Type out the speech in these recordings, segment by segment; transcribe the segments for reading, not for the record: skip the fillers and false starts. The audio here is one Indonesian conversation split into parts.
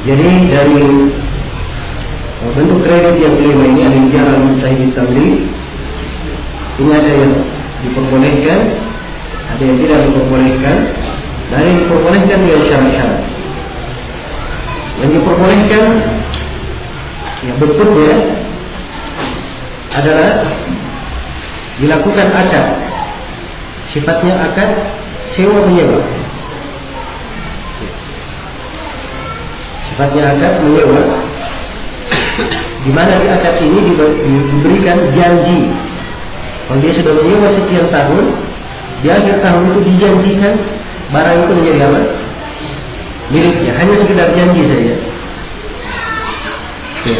Jadi dari bentuk kredit yang kelima ini al-ijar al-mustahil tamlik, ini ada yang diperbolehkan, ada yang tidak diperbolehkan. Dari yang diperbolehkan yang syarat-syarat. Yang diperbolehkan ya bentuknya adalah dilakukan akad, sifatnya akad sewa menyewa. Sifatnya akad menyewa, di mana di akad ini diberikan janji. Kalau dia sudah menyewa sekian tahun, di akhir tahun itu dijanjikan barang itu menjadi apa? Miliknya. Hanya sekedar janji saja. Ya,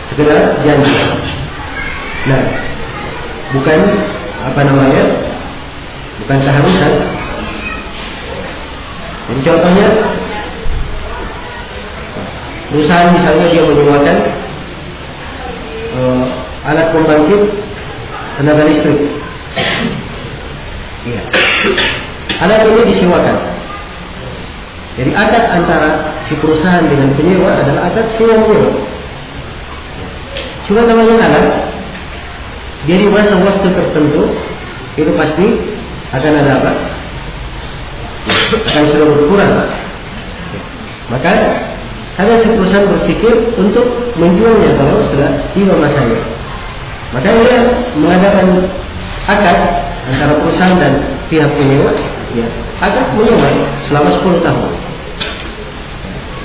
sekedar janji. Nah, bukan bukan keharusan. Jadi contohnya, perusahaan misalnya dia menyewakan alat pembangkit tenaga listrik. Ya. Alat ini disewakan. Jadi akad antara si perusahaan dengan penyewa adalah akad sewa menyewa. Cuma namanya alat, jadi masa waktu tertentu itu pasti akan ada apa? Akan sudah berkurang. Maka ada si perusahaan berpikir untuk menjualnya kalau sudah tiba masanya. Maka dia mengadakan akad antara perusahaan dan pihak penyewa, ya, akad menyewa selama 10 tahun.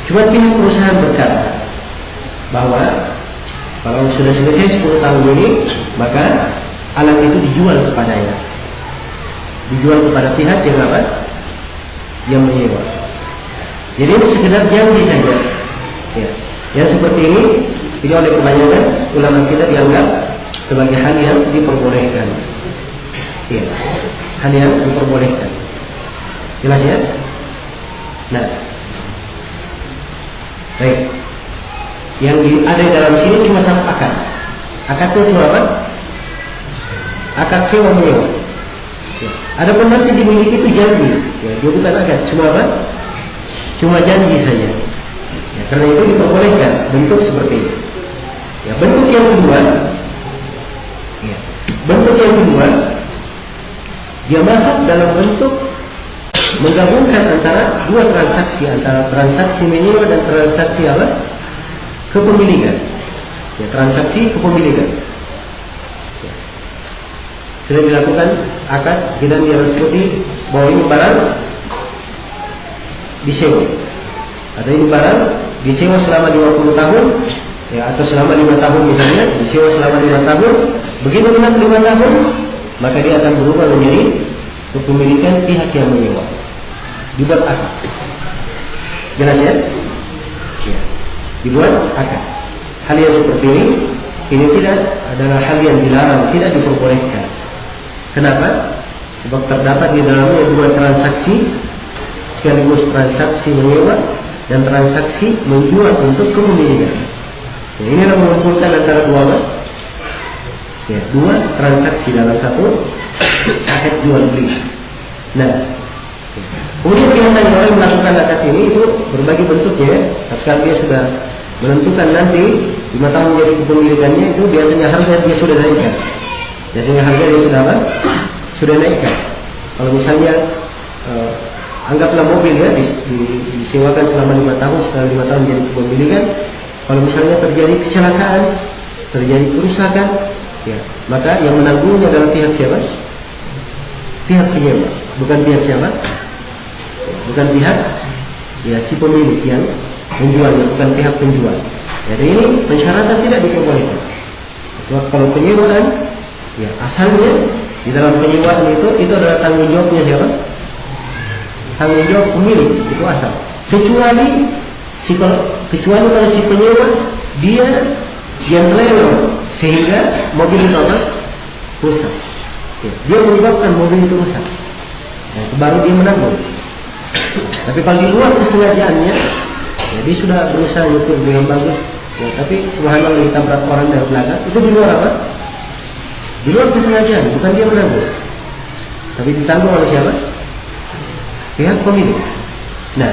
Cuma pihak perusahaan berkata bahwa kalau sudah selesai 10 tahun ini, maka alat itu dijual kepadanya, dijual kepada pihak yang apa? Yang menyewa. Jadi ini sekedar janji saja. Ya. Yang seperti ini oleh kebanyakan ulama kita dianggap sebagai hal yang diperbolehkan. Ya. Hal yang diperbolehkan. Jelas ya? Nah, baik. Yang ada di dalam sini cuma satu akad. Akad itu cuma apa? Akad sewa menyewa. Ya. Adapun nanti dimiliki itu janji. Ya, dia bukan akad, cuma apa? Cuma janji saja. Ya, karena itu diperbolehkan bentuk seperti ini. Ya, bentuk yang kedua, dia masuk dalam bentuk menggabungkan antara dua transaksi, antara transaksi menyewa dan transaksi apa? Kepemilikan. Ya, transaksi kepemilikan. Ya. Sudah dilakukan akad, kita disebut bahwa ini barang disewa. Atau ini barang disewa selama 50 tahun, ya, atau selama 5 tahun misalnya, disewa selama 5 tahun. Begitu genap 5 tahun, maka dia akan berubah menjadi kepemilikan pihak yang menyewa. Dibuat akad. Jelas ya? Ya. Dibuat akad. Hal yang seperti ini tidak adalah hal yang dilarang, tidak diperbolehkan. Kenapa? Sebab terdapat di dalamnya dua transaksi, sekaligus transaksi menyewa dan transaksi menjual untuk kepemilikan. Ya, ini adalah mengumpulkan antara dua transaksi dalam satu akad jual beli. Nah, kemudian biasanya orang melakukan akad ini itu berbagai bentuknya. Tatkala dia sudah menentukan nanti 5 tahun menjadi kepemilikannya, itu biasanya harga dia sudah naikkan. Biasanya harga dia sudah apa? Sudah naikkan. Kalau misalnya anggaplah mobil ya disewakan selama 5 tahun, setelah 5 tahun menjadi kepemilikan. Kalau misalnya terjadi kecelakaan, terjadi kerusakan, ya, maka yang menanggungnya adalah pihak siapa? Pihak penyewa, bukan pihak siapa? Bukan pihak ya si pemilik yang menjualnya, bukan pihak penjual. Jadi ini pensyaratan tidak diperbolehkan. Sebab kalau penyewaan, ya asalnya di dalam penyewaan itu adalah tanggung jawabnya siapa? Tanggung jawab pemilik, itu asal. Kecuali kalau si penyewa dia yang lewat sehingga mobil itu apa? Rusak. Ya, dia menyebabkan mobil itu rusak. Nah, itu baru dia menanggung. Tapi kalau di luar kesengajaannya, ya, dia sudah berusaha nyetir dengan bagus, ya, tapi subhanallah ditabrak orang dari belakang, itu di luar apa? Di luar kesengajaan, bukan dia menanggung. Tapi ditanggung oleh siapa? Pihak pemilik. Nah,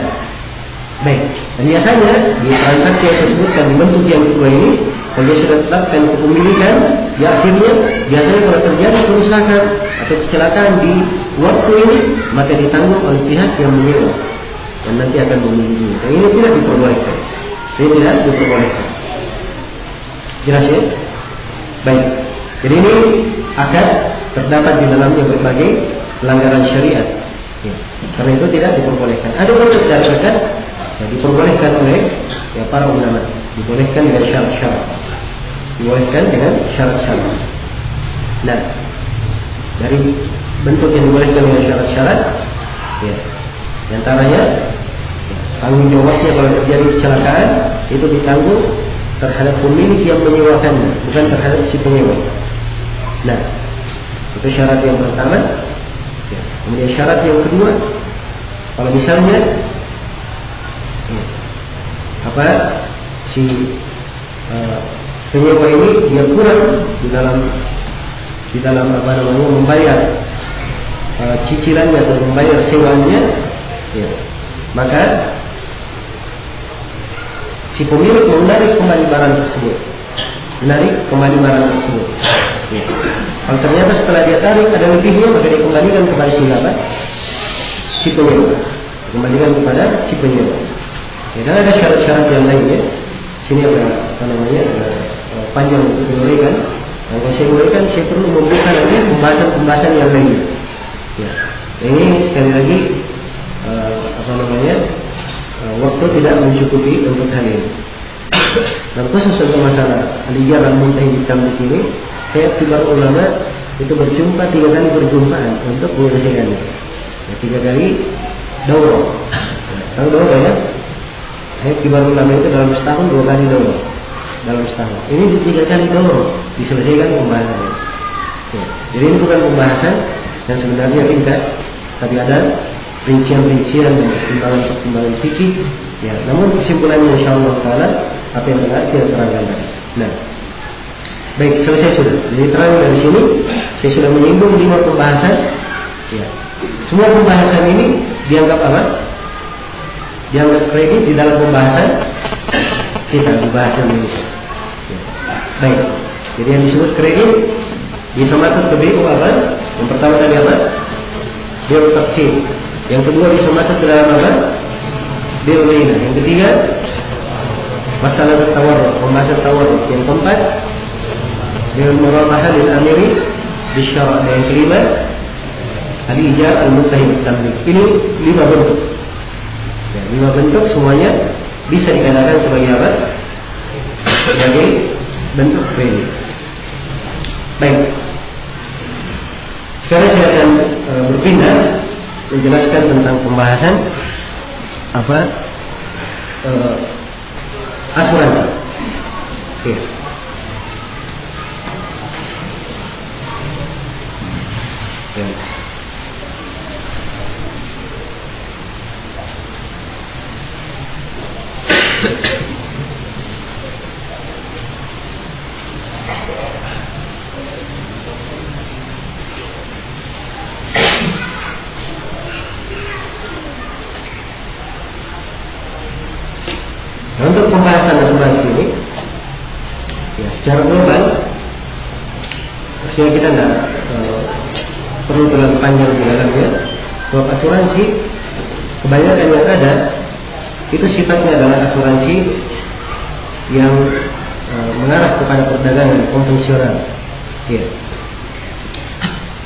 Baik, dan biasanya di transaksi yang saya sebutkan di bentuk yang kedua ini, kalau dia sudah tetapkan kepemilikan, di akhirnya biasanya kalau terjadi kerusakan atau kecelakaan di waktu ini, maka ditanggung oleh pihak yang menyewa dan nanti akan memiliki. Dan ini tidak diperbolehkan. Ini tidak diperbolehkan. Jelas ya? Baik. Jadi ini akad terdapat di dalamnya berbagai pelanggaran syariat. Ya. Karena itu tidak diperbolehkan. Ada bentuk dari akad yang diperbolehkan oleh ya, para ulama. Dibolehkan dengan syarat-syarat. Dibolehkan dengan syarat-syarat. Nah, dari bentuk yang dibolehkan dengan syarat-syarat, ya, di antaranya tanggung jawabnya kalau terjadi kecelakaan itu ditanggung terhadap pemilik yang menyewakannya, bukan terhadap si penyewa. Nah, itu syarat yang pertama. Ya. Kemudian syarat yang kedua, kalau misalnya si penyewa ini dia kurang di dalam membayar cicilannya atau membayar sewanya, ya, maka si pemilik menarik kembali barang tersebut. Ya. Kalau ternyata setelah dia tarik ada lebihnya, maka dia kembalikan kepada si penyewa. Kembalikan kepada si penyewa. Ya, dan ada syarat-syarat yang lainnya. Sini ada panjang untuk diuraikan. Kalau saya uraikan, saya perlu membuka lagi pembahasan yang lainnya. Ya. Ini sekali lagi waktu tidak mencukupi untuk hal ini. Dan khusus untuk masalah al-ijar al-muntahi di tamlik ini, saya kibar ulama itu berjumpa 3 kali perjumpaan untuk menyelesaikannya. Ya, 3 kali daurah. Tahu daurah ya? Saya kibar ulama itu dalam setahun 2 kali daurah. Dalam setahun. Ini 3 kali daurah diselesaikan pembahasannya. Ya, jadi ini bukan pembahasan yang sebenarnya ringkas, tapi ada rincian-rincian dan pertimbangan-pertimbangan fikih. Ya, namun kesimpulannya insyaallah taala apa yang telah kita terangkan tadi. Nah, baik, selesai sudah. Jadi terang dari sini saya sudah menyinggung 5 pembahasan. Ya. Semua pembahasan ini dianggap apa? Dianggap kredit di dalam pembahasan kita di bahasa Indonesia. Ya. Baik. Jadi yang disebut kredit bisa masuk ke BU apa? Yang pertama tadi apa? BU taksir. Yang kedua bisa masuk ke dalam apa? BU lainnya. Yang ketiga masalah tawarruk, pembahasan tawarruk. Yang keempat BU murabahah lil amiri bisyara'. Dan yang kelima al-ijar al-muntahi tamlik. Ini 5 bentuk. Ya, 5 bentuk semuanya bisa dikatakan sebagai apa? Sebagai bentuk kredit. Baik. Sekarang saya akan berpindah menjelaskan tentang pembahasan asuransi. Oke. Ya. Untuk pembahasan asuransi ini, ya secara global, maksudnya kita nggak perlu terlalu panjang di dalamnya. Bahwa asuransi kebanyakan yang ada itu sifatnya adalah asuransi yang mengarah kepada perdagangan konvensional. Ya.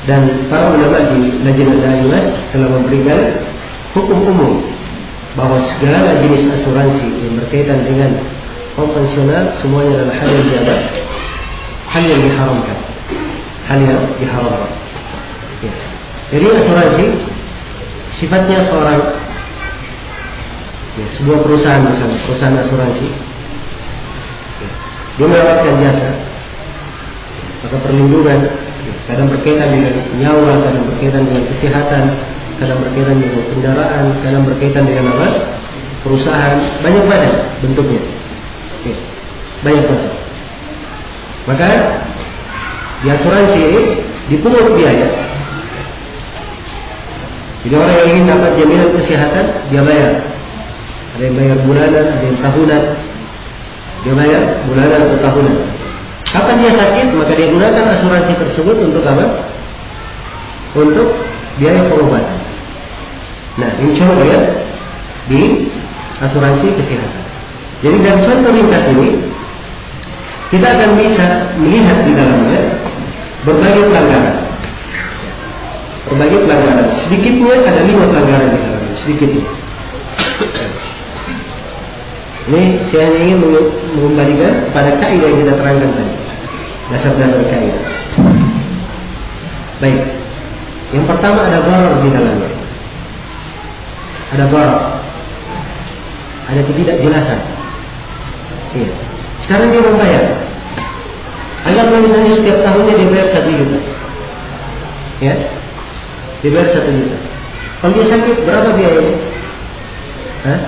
Dan para ulama di Lajnah Daimah telah memberikan hukum umum bahwa segala jenis asuransi yang berkaitan dengan konvensional semuanya adalah hal yang diharamkan. Hal yang diharamkan. Ya. Jadi asuransi sifatnya sebuah perusahaan, misalnya perusahaan asuransi, ya, dia menawarkan jasa, maka perlindungan, ya, kadang berkaitan dengan nyawa, kadang berkaitan dengan kesehatan, kadang berkaitan dengan kendaraan, kadang berkaitan dengan apa? Perusahaan, banyak bentuknya. Ya, banyak macam. Maka di asuransi ini dipungut biaya. Jadi orang yang ingin dapat jaminan kesehatan dia bayar. Ada yang bayar bulanan, ada yang tahunan. Dia bayar bulanan atau tahunan. Kapan dia sakit, maka dia gunakan asuransi tersebut untuk apa? Untuk biaya pengobatan. Nah, ini contoh ya di asuransi kesehatan. Jadi dalam contoh ringkas ini kita akan bisa melihat di dalamnya berbagai pelanggaran. Berbagai pelanggaran. Sedikitnya ada 5 pelanggaran di dalamnya. Sedikitnya. Ini saya hanya ingin mengembalikan pada kaidah yang kita terangkan tadi. Dasar-dasar kaidah. Baik. Yang pertama ada gharar di dalamnya. Ada gharar. Ada ketidakjelasan. Iya. Sekarang dia membayar. Anggaplah misalnya setiap tahunnya dia bayar 1 juta. Ya. Dia bayar 1 juta. Kalau dia sakit berapa biayanya? Hah?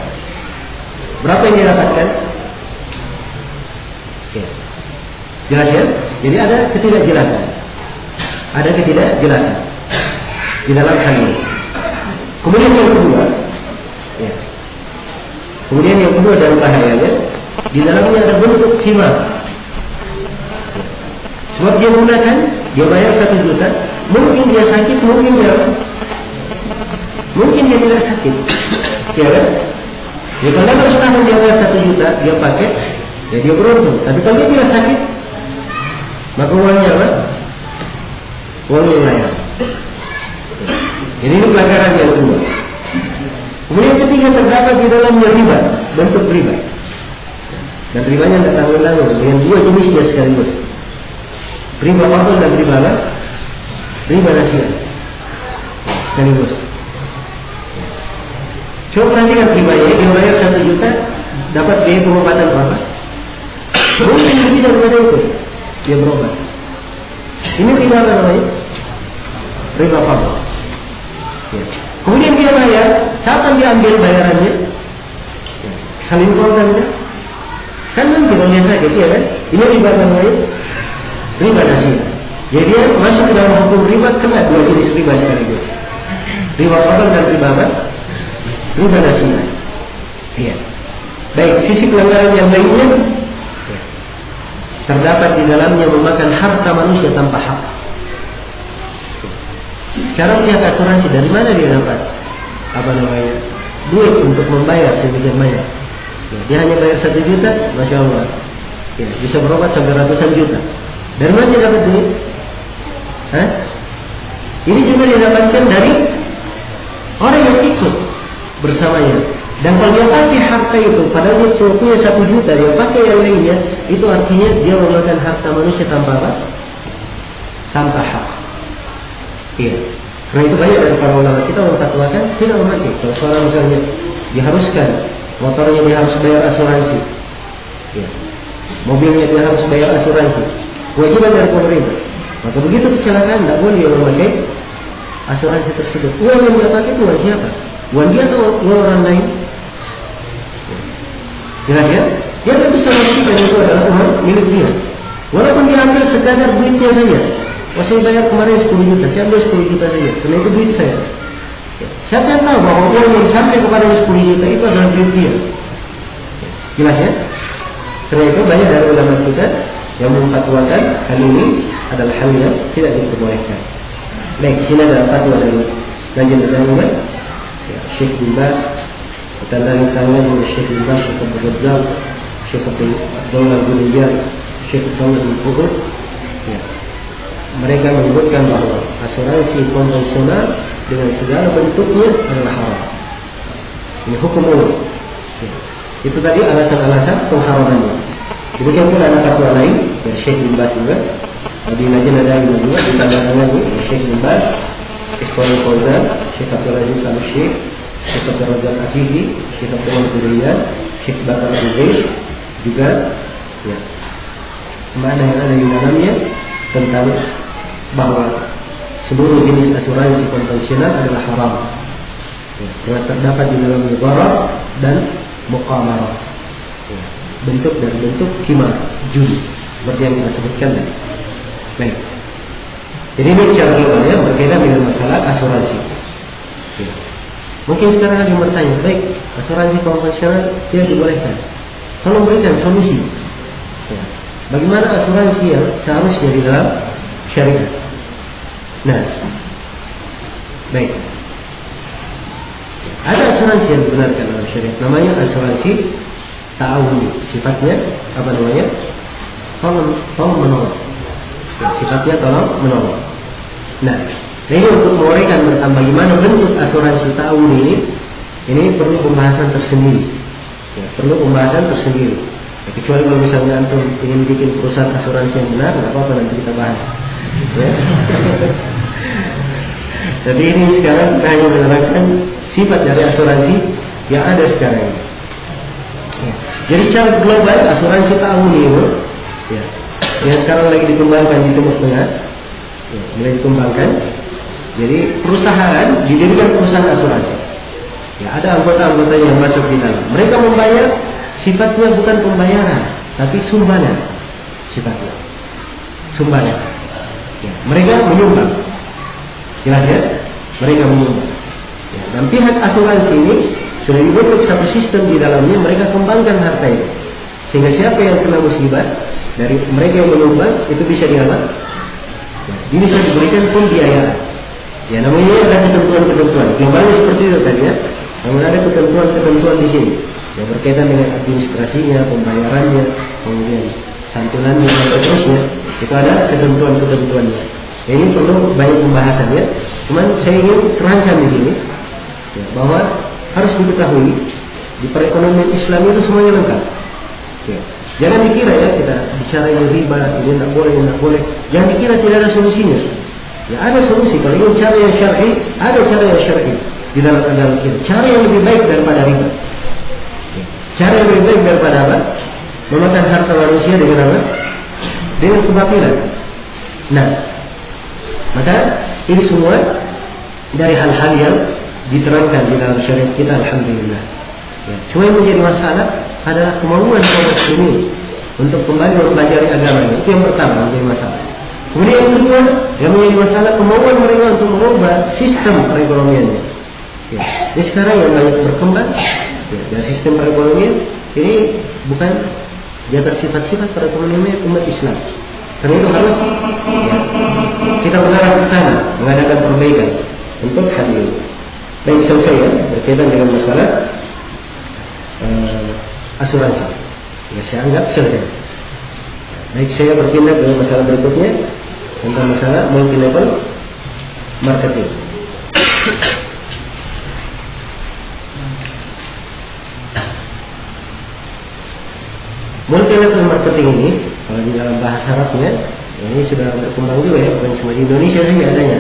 Berapa yang dia dapatkan? Ya. Jelas ya? Jadi ada ketidakjelasan. Ada ketidakjelasan di dalam hal ini. Kemudian yang kedua, ya. Kemudian yang kedua dan bahayanya, di dalamnya ada bentuk khimar. Sebab dia menggunakan, dia bayar 1 juta, mungkin dia sakit, mungkin dia tidak sakit, ya kan? Ya kalau dalam setahun dia bayar 1 juta, dia pakai, ya dia beruntung. Tapi kalau dia tidak sakit, maka uangnya apa? Uangnya layak. Jadi ini pelanggaran yang kedua. Kemudian yang ketiga terdapat di dalamnya riba, bentuk riba. Dan ribanya tidak tanggung-tanggung dengan 2 jenisnya sekaligus. Riba fadl dan riba apa? Riba nasiah sekaligus. Coba perhatikan ribanya, dia bayar 1 juta, dapat biaya pengobatan berapa? Mungkin lebih daripada itu, dia berobat. Ini riba apa namanya? Riba fadl. Ya. Kemudian dia bayar, kapan dia ambil bayarannya? Ya. Saling korban kan nanti kalau dia sakit, ya kan? Ini riba namanya? Riba nasiah. Jadi dia masuk ke dalam hukum riba, kena 2 jenis riba sekaligus. Riba fadl dan riba apa? Riba nasiah. Iya. Baik, sisi pelanggaran yang lainnya, ya. Terdapat di dalamnya memakan harta manusia tanpa hak. Sekarang pihak asuransi dari mana dia dapat duit untuk membayar sedemikian banyak? Ya, dia hanya bayar 1 juta, masya Allah. Ya, bisa berobat sampai ratusan juta. Dari mana dia dapat duit? Hah? Ini juga didapatkan dari orang yang ikut bersamanya. Dan kalau dia pakai harta itu, padahal dia cuma punya 1 juta, dia pakai yang lainnya, itu artinya dia memakan harta manusia tanpa apa? Tanpa hak. Iya. Karena itu banyak dari para ulama kita memfatwakan tidak memakai. Kalau seorang misalnya diharuskan motornya dia harus bayar asuransi, ya. Mobilnya dia harus bayar asuransi, kewajiban dari pemerintah. Maka begitu kecelakaan tidak boleh dia memakai asuransi tersebut. Uang yang dia pakai itu uang siapa? Uang dia atau uang orang lain? Jelas ya? Dia tidak bisa memastikan itu adalah uang milik dia. Walaupun dia ambil sekadar duitnya saja. Saya bayar kemarin 10 juta, saya ambil 10 juta saja, karena itu duit saya. Ya. Siapa yang tahu bahwa uang yang sampai kepada 10 juta itu adalah duit dia? Ya. Jelas ya? Karena itu banyak dari ulama kita yang memfatwakan hal ini adalah hal yang tidak diperbolehkan. Baik, di sini ada fatwa dari Lajnah Daimah, ya, Syekh bin Baz, kita dari tangan dari Syekh bin Baz, Syekh Abdul Razzaq, Syekh Abdul Ghani, Syekh Abdul Fuhud. Ya. Mereka menyebutkan bahwa asuransi konvensional dengan segala bentuknya adalah haram. Ini hukum umum. Ya. Itu tadi alasan-alasan pengharamannya. Demikian pula ada fatwa lain dari Syekh bin Baz juga. Di Lajnah Daimah juga ditambahkan lagi Syekh bin Baz, Ikhwanul Fauzan, Syekh Abdul Aziz Al-Syekh, Syekh Abdul Razzaq Afifi, Syekh Abdul Ghani, Syekh Bakar Al-Zaid juga. Ya. Mana yang ada di dalamnya tentang bahwa seluruh jenis asuransi konvensional adalah haram. Ya, karena terdapat di dalam gharar dan muqamarah. Ya, bentuk dari bentuk khimar, judi, seperti yang kita sebutkan tadi. Baik. Jadi ini secara global ya berkaitan dengan masalah asuransi. Ya. Mungkin sekarang ada yang bertanya, baik, asuransi konvensional tidak dibolehkan. Tolong berikan solusi. Ya. Bagaimana asuransi yang seharusnya di dalam syariat? Nah, baik. Ada asuransi yang dibenarkan dalam syariat, namanya asuransi ta'awuni. Sifatnya apa namanya? Tolong menolong. Ya, sifatnya tolong menolong. Nah, ini untuk menguraikan tentang bagaimana bentuk asuransi ta'awuni ini perlu pembahasan tersendiri. Ya, perlu pembahasan tersendiri. Ya, kecuali kalau misalnya antum ingin bikin perusahaan asuransi yang benar, nggak apa-apa, nanti kita bahas. Ya. Jadi ini sekarang kita hanya menerangkan sifat dari asuransi yang ada sekarang ini. Ya. Jadi secara global asuransi ta'awuni itu, ya, yang sekarang lagi dikembangkan di Timur Tengah, ya, mulai dikembangkan. Jadi perusahaan didirikan perusahaan asuransi. Ya, ada anggota-anggota yang masuk di dalam. Mereka membayar, sifatnya bukan pembayaran, tapi sumbangan sifatnya. Sumbangan. Ya, mereka menyumbang. Jelas ya? Mereka menyumbang. Ya, dan pihak asuransi ini sudah dibentuk satu sistem di dalamnya, mereka kembangkan harta itu. Sehingga siapa yang kena musibah dari mereka yang menyumbang itu bisa dialah. Ya, bisa diberikan pembiayaan. Ya, namanya ada ketentuan-ketentuan. Globalnya seperti itu tadi ya. Namun ada ketentuan-ketentuan di sini yang berkaitan dengan administrasinya, pembayarannya, kemudian santunannya dan seterusnya. Itu ada ketentuan-ketentuannya. Ya, ini perlu banyak pembahasan ya. Cuman saya ingin terangkan di sini ya, bahwa harus diketahui di perekonomian Islam itu semuanya lengkap. Ya. Jangan dikira ya kita bicara yang riba, ini tidak boleh. Jangan dikira tidak ada solusinya. Ya, ada solusi. Kalau ingin cara yang syar'i, ada cara yang syar'i di dalam agama kita. Cara yang lebih baik daripada riba. Ya. Cara yang lebih baik daripada apa? Memakan harta manusia dengan apa? Dengan kebatilan. Nah, maka ini semua dari hal-hal yang diterangkan di dalam syariat kita, alhamdulillah. Ya. Cuma yang menjadi masalah adalah kemauan kaum muslimin untuk kembali mempelajari agama ini. Itu yang pertama menjadi masalah. Kemudian yang kedua, yang menjadi masalah kemauan mereka untuk mengubah sistem perekonomiannya. Ya. Ini sekarang yang banyak berkembang, ya, dan sistem perekonomian ini bukan di atas sifat-sifat perekonomian umat Islam. Karena itu harus ya, kita mengarah ke sana, mengadakan perbaikan untuk hal ini. Baik, selesai ya berkaitan dengan masalah asuransi. Ya, saya anggap selesai. Baik, saya bertindak dengan masalah berikutnya tentang masalah multi level marketing. Multi level marketing ini, kalau di dalam bahasa Arabnya, ini sudah berkembang juga ya, bukan cuma di Indonesia saja adanya.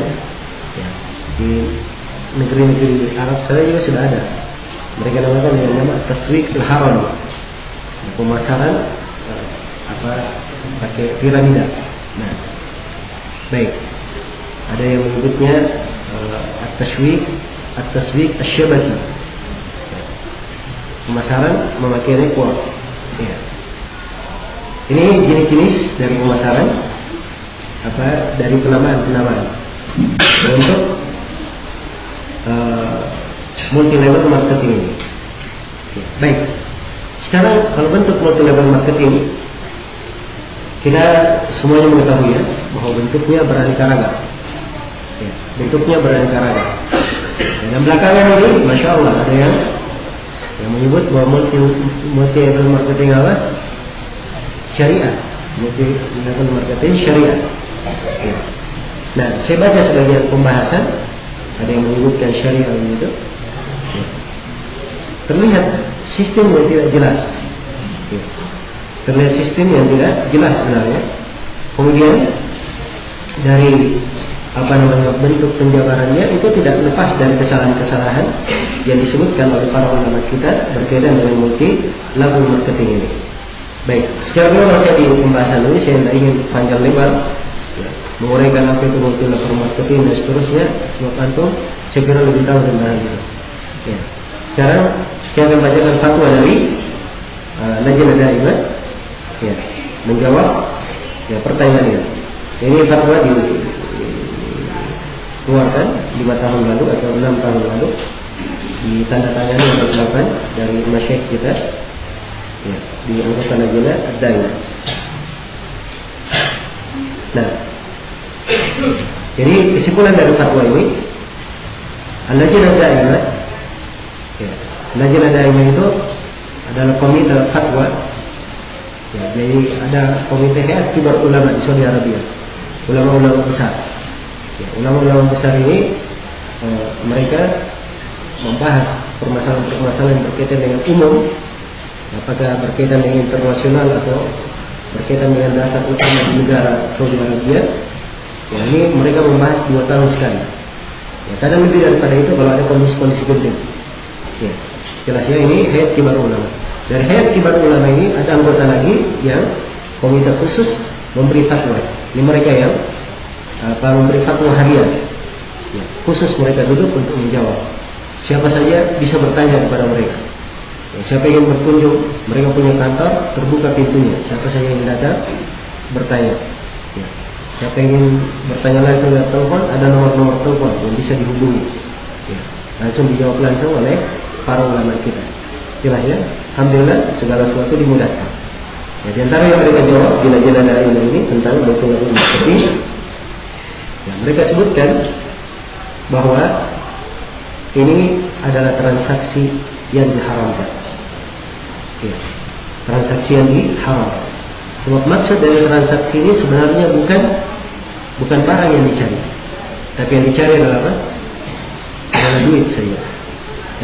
Ya, di negeri-negeri Arab saja juga sudah ada. Mereka namakan dengan nama taswik al-haram, pemasaran pakai piramida. Nah, baik. Ada yang menyebutnya at-taswik asy-syabaki, pemasaran memakai network. Ya. Ini jenis-jenis dari pemasaran dari penamaan untuk multi level marketing ini. Baik. Sekarang kalau bentuk multi level marketing, kita semuanya mengetahui ya bahwa bentuknya beraneka ragam. Ya, bentuknya beraneka ragam. Dan belakangan ini, masya Allah, ada yang menyebut bahwa multi level marketing apa? Syariah. Multi level marketing syariah. Ya. Nah, saya baca sebagian pembahasan, ada yang menyebutkan syariah begitu. Ya. Terlihat sistem yang tidak jelas. Ya. Terlihat sistem yang tidak jelas sebenarnya. Kemudian dari bentuk penjabarannya itu tidak lepas dari kesalahan-kesalahan yang disebutkan oleh para ulama kita berkaitan dengan multi level marketing ini. Baik, secara global saya di pembahasan ini saya tidak ingin panjang lebar ya, menguraikan apa itu multi level marketing dan seterusnya, sebab antum saya kira lebih tahu tentang itu. Ya. Sekarang saya akan bacakan fatwa dari Lajnah Daimah ya, menjawab ya pertanyaan ini. Ini fatwa dikeluarkan 5 tahun lalu atau 6 tahun lalu ditandatangani oleh 8 dari masyayikh kita, ya, di anggota Lajnah Ad-Daimah. Nah, jadi kesimpulan dari fatwa ini, Lajnah Ad-Daimah, ya, Lajnah Ad-Daimah itu adalah komite fatwa. Ya, jadi ada komite Hayat Kibar Ulama di Saudi Arabia, ulama-ulama besar. Ya, ulama-ulama besar ini mereka membahas permasalahan-permasalahan berkaitan dengan umum, apakah berkaitan dengan internasional atau berkaitan dengan dasar utama di negara Saudi Arabia. Ya, ini mereka membahas 2 tahun sekali. Ya, kadang lebih daripada itu kalau ada kondisi-kondisi penting. Ya, jelasnya ini Hayat Kibar Ulama. Dari Hayat Kibar Ulama ini ada anggota lagi yang komite khusus memberi fatwa. Ini mereka yang memberi fatwa harian. Ya, khusus mereka duduk untuk menjawab. Siapa saja bisa bertanya kepada mereka. Ya, siapa ingin berkunjung, mereka punya kantor, terbuka pintunya. Siapa saja yang datang bertanya. Ya, siapa ingin bertanya langsung lewat telepon, ada nomor-nomor telepon yang bisa dihubungi. Ya, langsung dijawab langsung oleh para ulama kita. Jelas ya? Alhamdulillah segala sesuatu dimudahkan. Ya, di antara yang mereka jawab di Lajnah Daimah ini tentang betul-betul seperti ya, mereka sebutkan bahwa ini adalah transaksi yang diharamkan. Ya, transaksi yang diharamkan. Sebab maksud dari transaksi ini sebenarnya bukan barang yang dicari, tapi yang dicari adalah apa? Adalah duit saja.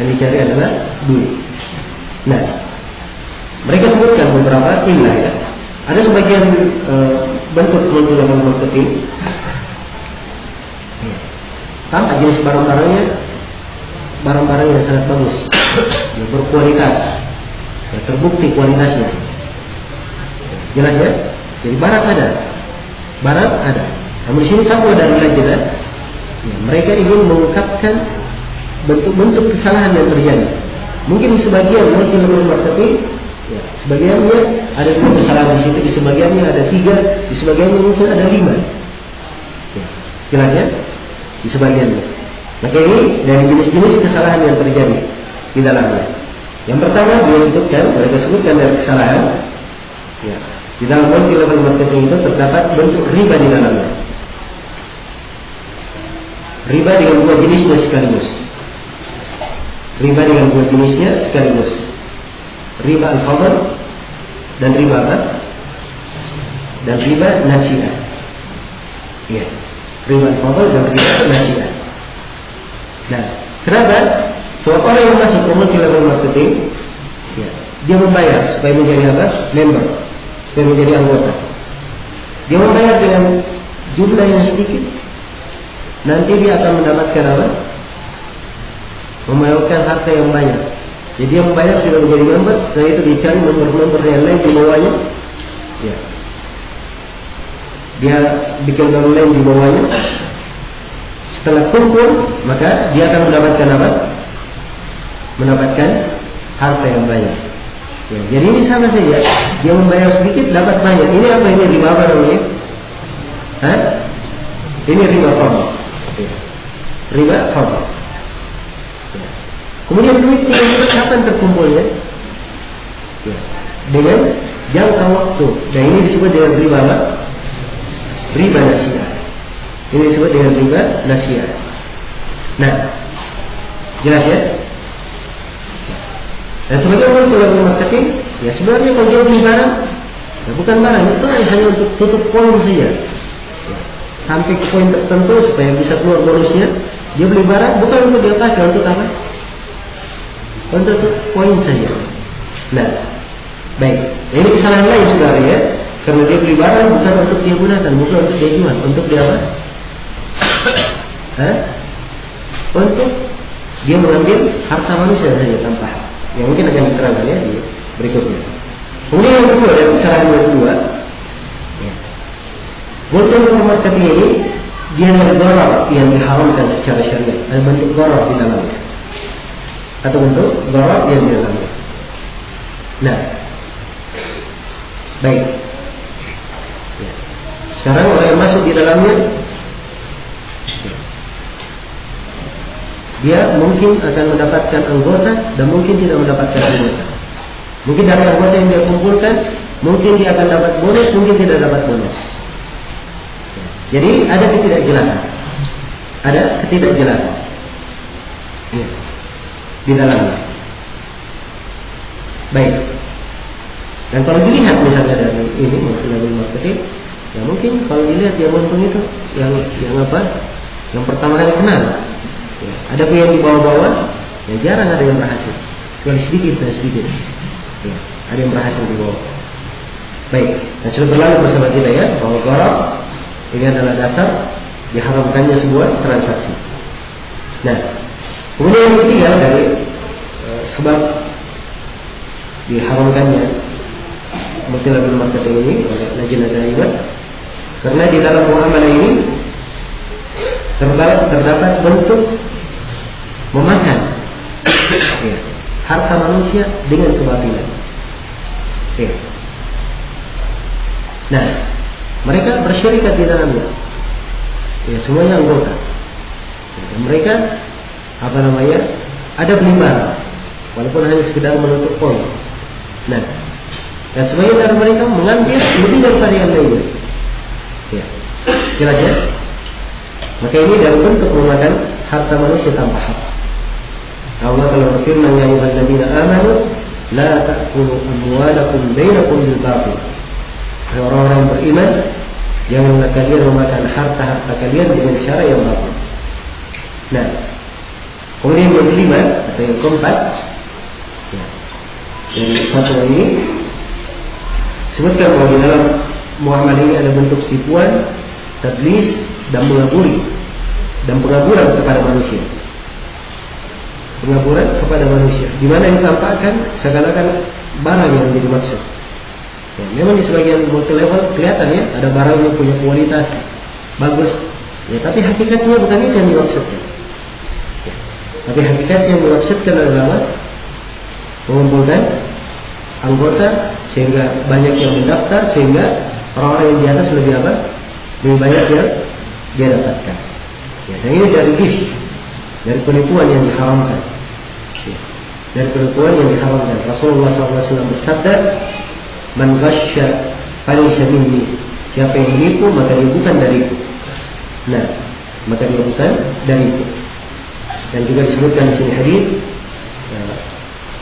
Yang dicari adalah duit. Nah, mereka sebutkan beberapa ilah ya. Ada sebagian bentuk multi-level marketing. Tampak jenis barang-barangnya barang-barang yang sangat bagus, ya, berkualitas, ya, terbukti kualitasnya. Jelas ya? Jadi barang ada. Namun di sini fatwa dari Lajnah, ya, mereka ingin mengungkapkan bentuk-bentuk kesalahan yang terjadi. Mungkin di sebagian multi-level marketing, ya, sebagiannya ada 2 kesalahan di situ, di sebagiannya ada 3, di sebagiannya mungkin ada 5. Ya, jelas ya? Di sebagiannya. Maka ini dari jenis-jenis kesalahan yang terjadi di dalamnya. Yang pertama mereka sebutkan dari kesalahan, ya, di dalam multi-level marketing itu terdapat bentuk riba di dalamnya. Riba dengan 2 jenisnya sekaligus. Riba dengan 2 jenisnya sekaligus. Riba al-fadl dan riba apa? Dan riba nasi'ah. Ya. Riba al-fadl dan riba nasi'ah. Nah, kenapa? Sebab orang yang masuk ke multi-level marketing, ya, dia membayar supaya menjadi apa? Member, supaya menjadi anggota. Dia membayar dengan jumlah yang sedikit. Nanti dia akan mendapatkan apa? Membayarkan harta yang banyak. Jadi dia membayar sudah menjadi member, setelah itu dicari member-member yang lain di bawahnya. Ya. Dia bikin orang lain di bawahnya. Setelah kumpul, maka dia akan mendapatkan apa? Mendapatkan harta yang banyak. Ya, jadi ini sama saja. Dia membayar sedikit, dapat banyak. Ini apa ini? Riba apa namanya? Hah? Ini riba fadl. Ya. Riba fadl. Ya. Kemudian duit itu kapan terkumpulnya? Ya. Dengan jangka waktu. Dan ini disebut dengan riba apa? Riba nasi'ah. Ini disebut dengan riba nasi'ah. Nah, jelas ya? Dan sebagai orang kalau marketing, ya sebenarnya kalau dia beli barang, ya bukan barang itu hanya untuk tutup poin saja. Ya, sampai ke poin tertentu supaya bisa keluar bonusnya. Dia beli barang bukan untuk dia pakai, untuk apa? Untuk tutup poin saja. Nah, baik. Ini kesalahan lain sebenarnya ya. Karena dia beli barang bukan untuk dia gunakan, bukan untuk dia jual, untuk dia apa? Untuk dia mengambil harta manusia saja tanpa hak. Yang mungkin akan diterangkan ya di berikutnya. Kemudian yang kedua, dan kesalahan yang kedua, ya, multi-level marketing ini dia ada gharar yang diharamkan secara syariat, ada bentuk gharar di dalamnya, atau bentuk gharar yang di dalamnya. Nah, baik. Ya. Sekarang orang yang masuk di dalamnya, dia mungkin akan mendapatkan anggota dan mungkin tidak mendapatkan anggota. Mungkin dari anggota yang dia kumpulkan, mungkin dia akan dapat bonus, mungkin tidak dapat bonus. Jadi ada ketidakjelasan. Ada ketidakjelasan. Ya. Di dalamnya. Baik. Dan kalau dilihat misalnya dari ini multi-level marketing, ya mungkin kalau dilihat yang untung itu yang apa? Yang pertama kali kenal. Ya. Ada pun yang di bawah-bawah, ya jarang ada yang berhasil. Kecuali sedikit dan sedikit. Ya. Ada yang berhasil di bawah. Baik. Nah, sudah berlalu bersama kita ya bahwa gharar ini adalah dasar diharamkannya sebuah transaksi. Nah, kemudian yang ketiga dari sebab diharamkannya multi-level marketing ini oleh Lajnah Daimah, karena di dalam muamalah ini terdapat bentuk memakan ya, harta manusia dengan kebatilan. Ya. Nah, mereka bersyarikat di dalamnya. Ya, semuanya anggota. Dan mereka ada beli barang, walaupun hanya sekedar menutup poin. Nah, dan sebagian dari mereka mengambil lebih daripada yang lainnya. Ya, jelas ya. Maka ini dari bentuk memakan harta manusia tanpa hak. Allah telah berfirman, ya ayyuhalladzina amanu la ta'kulu amwalakum bainakum bil batil. Orang-orang beriman, janganlah kalian memakan harta-harta kalian dengan cara yang batil. Nah, kemudian yang kelima atau yang keempat, ya, dari fatwa ini sebutkan bahwa di dalam muamalah ini ada bentuk tipuan, tadlis dan mengaburan kepada manusia. Pengaburan kepada manusia, di mana ditampakkan seakan-akan barang yang menjadi maksud. Ya, memang di sebagian multi level kelihatan ya ada barang yang punya kualitas bagus, ya, tapi hakikatnya bukan itu yang dimaksudkan. Ya, tapi hakikatnya yang dimaksudkan adalah mengumpulkan anggota sehingga banyak yang mendaftar, sehingga orang-orang yang di atas lebih banyak yang dia dapatkan. Ya, dan ini dari gift, dari penipuan yang diharamkan. Ya, dari penipuan yang diharamkan. Rasulullah SAW bersabda, "Man ghasya falaysa minni." Siapa yang menipu maka dia bukan dariku. Nah, maka dia bukan dariku. Dan juga disebutkan di sini hadis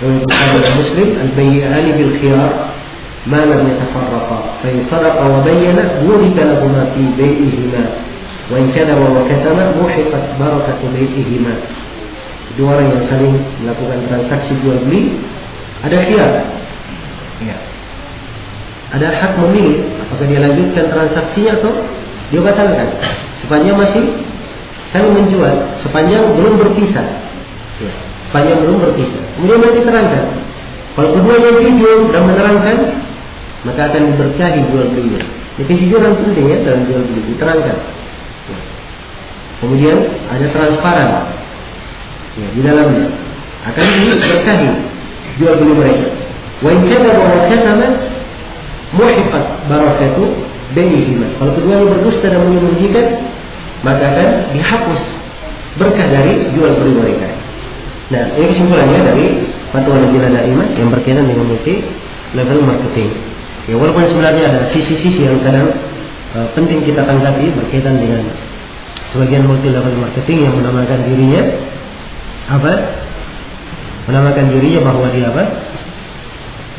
Bukhari dan Muslim, al-bay'ani bil khiyar ma lam yatafarraqa fa in sadaqa wa bayyana burika lahuma fi bay'ihima wa in kadaba wa katama muhiqat barakatu bay'ihima. Dua orang yang saling melakukan transaksi jual beli ada khiyar. Ya. Ada hak memilih apakah dia lanjutkan transaksinya atau dia batalkan. Sepanjang masih saling menjual, sepanjang belum berpisah. Ya. Sepanjang belum berpisah. Kemudian nanti terangkan, kalau keduanya jujur dan menerangkan, maka akan diberkahi jual belinya. Ini kejujuran penting ya dalam jual beli, diterangkan. Ya. Kemudian ada transparan ya, di dalamnya, akan diberkahi jual beli mereka. Wa in kadzaba wa katama muhiqat barakatu bainihima. Kalau keduanya berdusta dan menyembunyikan, maka akan dihapus berkah dari jual beli mereka. Nah, ini kesimpulannya dari fatwa Lajnah Daimah yang berkaitan dengan multi level marketing. Ya, walaupun sebenarnya ada sisi-sisi yang kadang penting kita tanggapi berkaitan dengan sebagian multi level marketing yang menamakan dirinya menamakan dirinya bahwa dia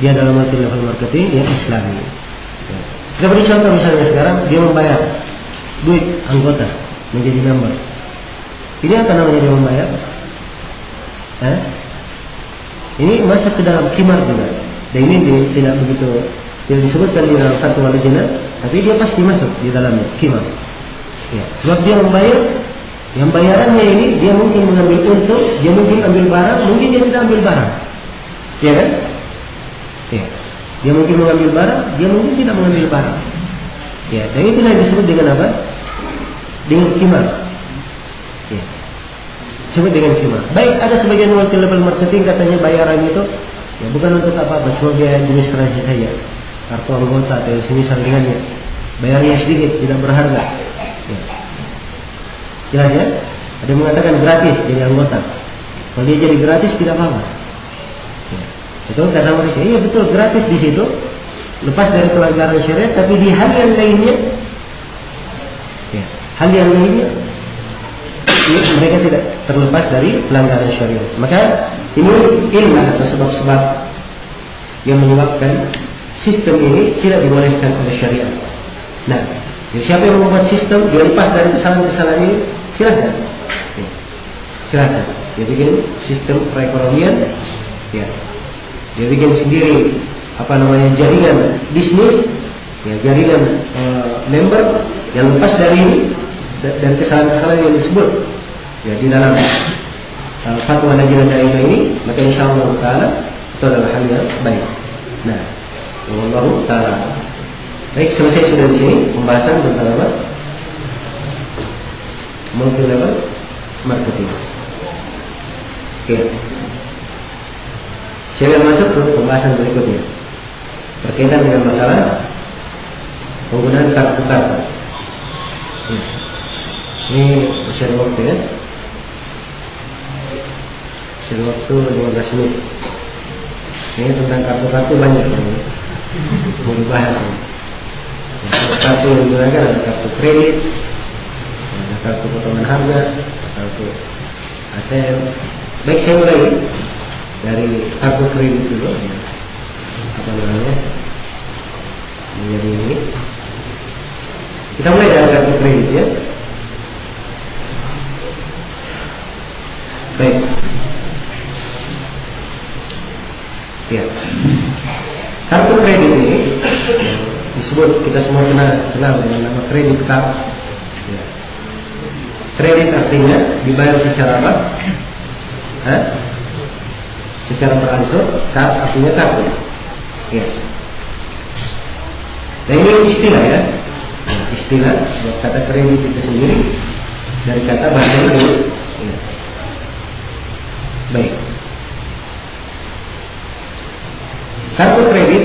dia adalah multi level marketing yang Islami. Ya. Kita beri contoh misalnya sekarang dia membayar duit anggota menjadi member. Ini apa namanya dia membayar? Ini masuk ke dalam khimar juga. Dan ini tidak disebutkan di dalam fatwa Lajnah, tapi dia pasti masuk di dalamnya khimar. Ya, sebab dia membayar, yang bayarannya ini dia mungkin mengambil untung, dia mungkin ambil barang, mungkin dia tidak ambil barang. Ya kan? Ya. Dia mungkin mengambil barang, dia mungkin tidak mengambil barang. Ya, dan itu yang disebut dengan apa? Dengan khimar. Ya. Disebut dengan khimar. Baik, ada sebagian multi level marketing katanya bayaran itu ya bukan untuk apa-apa, cuma biaya administrasi saja, kartu anggota atau semisal dengannya. Bayarnya sedikit, tidak berharga. Ya. Jelas ya? Ada yang mengatakan gratis jadi anggota. Kalau dia jadi gratis tidak apa-apa. Ya. Itu kata mereka, iya betul gratis di situ, lepas dari pelanggaran syariat, tapi di hal yang lainnya, ya, hal yang lainnya mereka tidak terlepas dari pelanggaran syariat. Maka ini ilah atau sebab-sebab yang menyebabkan sistem ini tidak dibolehkan oleh syariat. Nah, siapa yang membuat sistem dia lepas dari kesalahan-kesalahan ini, silakan. Ya, silakan. Dia bikin sistem perekonomian, ya. Dia bikin sendiri jaringan bisnis, ya, jaringan member yang lepas dari kesalahan-kesalahan yang disebut, ya, di dalam fatwa Lajnah Daimah ini, maka insyaallah taala itu adalah hal yang baik. Nah, wallahu taala. Baik, selesai sudah di sini pembahasan tentang apa? Multi-level marketing. Oke. Saya akan masuk ke pembahasan berikutnya berkaitan dengan masalah penggunaan kartu-kartu. Ini masih ada waktu ya. Masih ada waktu 15 menit. Ini tentang kartu-kartu banyak yang mau dibahas. Kartu yang digunakan ada kartu kredit, ada kartu potongan harga, kartu ATM. Baik, saya mulai dari kartu kredit dulu. Apa namanya? Menjadi ini. Kita mulai dari kartu kredit ya. Baik. Ya. Kartu kredit ini disebut, kita semua kenal dengan nama kredit card. Ya. Kredit artinya dibayar secara apa? Secara berangsur. Card artinya kartu. Ya. Nah, ini istilah ya. Istilah buat kata kredit itu sendiri dari kata bahasa Inggris. Ya. Baik. Kartu kredit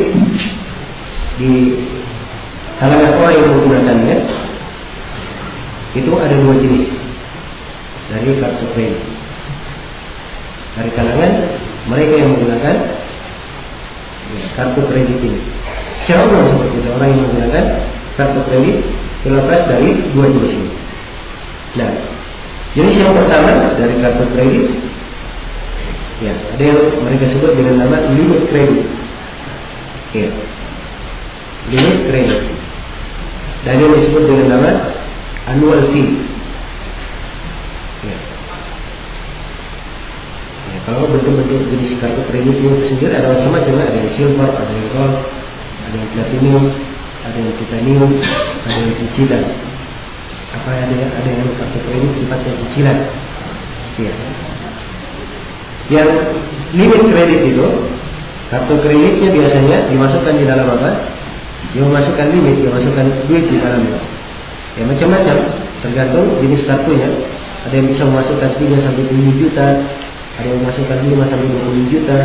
di kalangan orang yang menggunakannya itu ada dua jenis dari kartu kredit. Dari kalangan mereka yang menggunakan kartu kredit ini. Secara umum seperti itu, orang yang menggunakan kartu kredit terlepas dari dua jenis ini. Nah, jenis yang pertama dari kartu kredit, ya, ada yang mereka sebut dengan nama limit kredit. Ya, limit kredit. Dan yang disebut dengan nama annual fee. Ya. Ya, kalau bentuk-bentuk jenis kartu kredit itu sendiri ada macam-macam, ada yang silver, ada yang gold, ada yang platinum, ada yang titanium, ada yang cicilan. Ada yang kartu kredit sifatnya cicilan. Ya. Yang limit kredit itu, kartu kreditnya biasanya dimasukkan di dalam apa? Dia memasukkan limit, dia masukkan duit di dalamnya. Ya, macam-macam, tergantung jenis kartunya. Ada yang bisa memasukkan 3 sampai 7 juta, ada yang memasukkan 5 sampai 20 juta,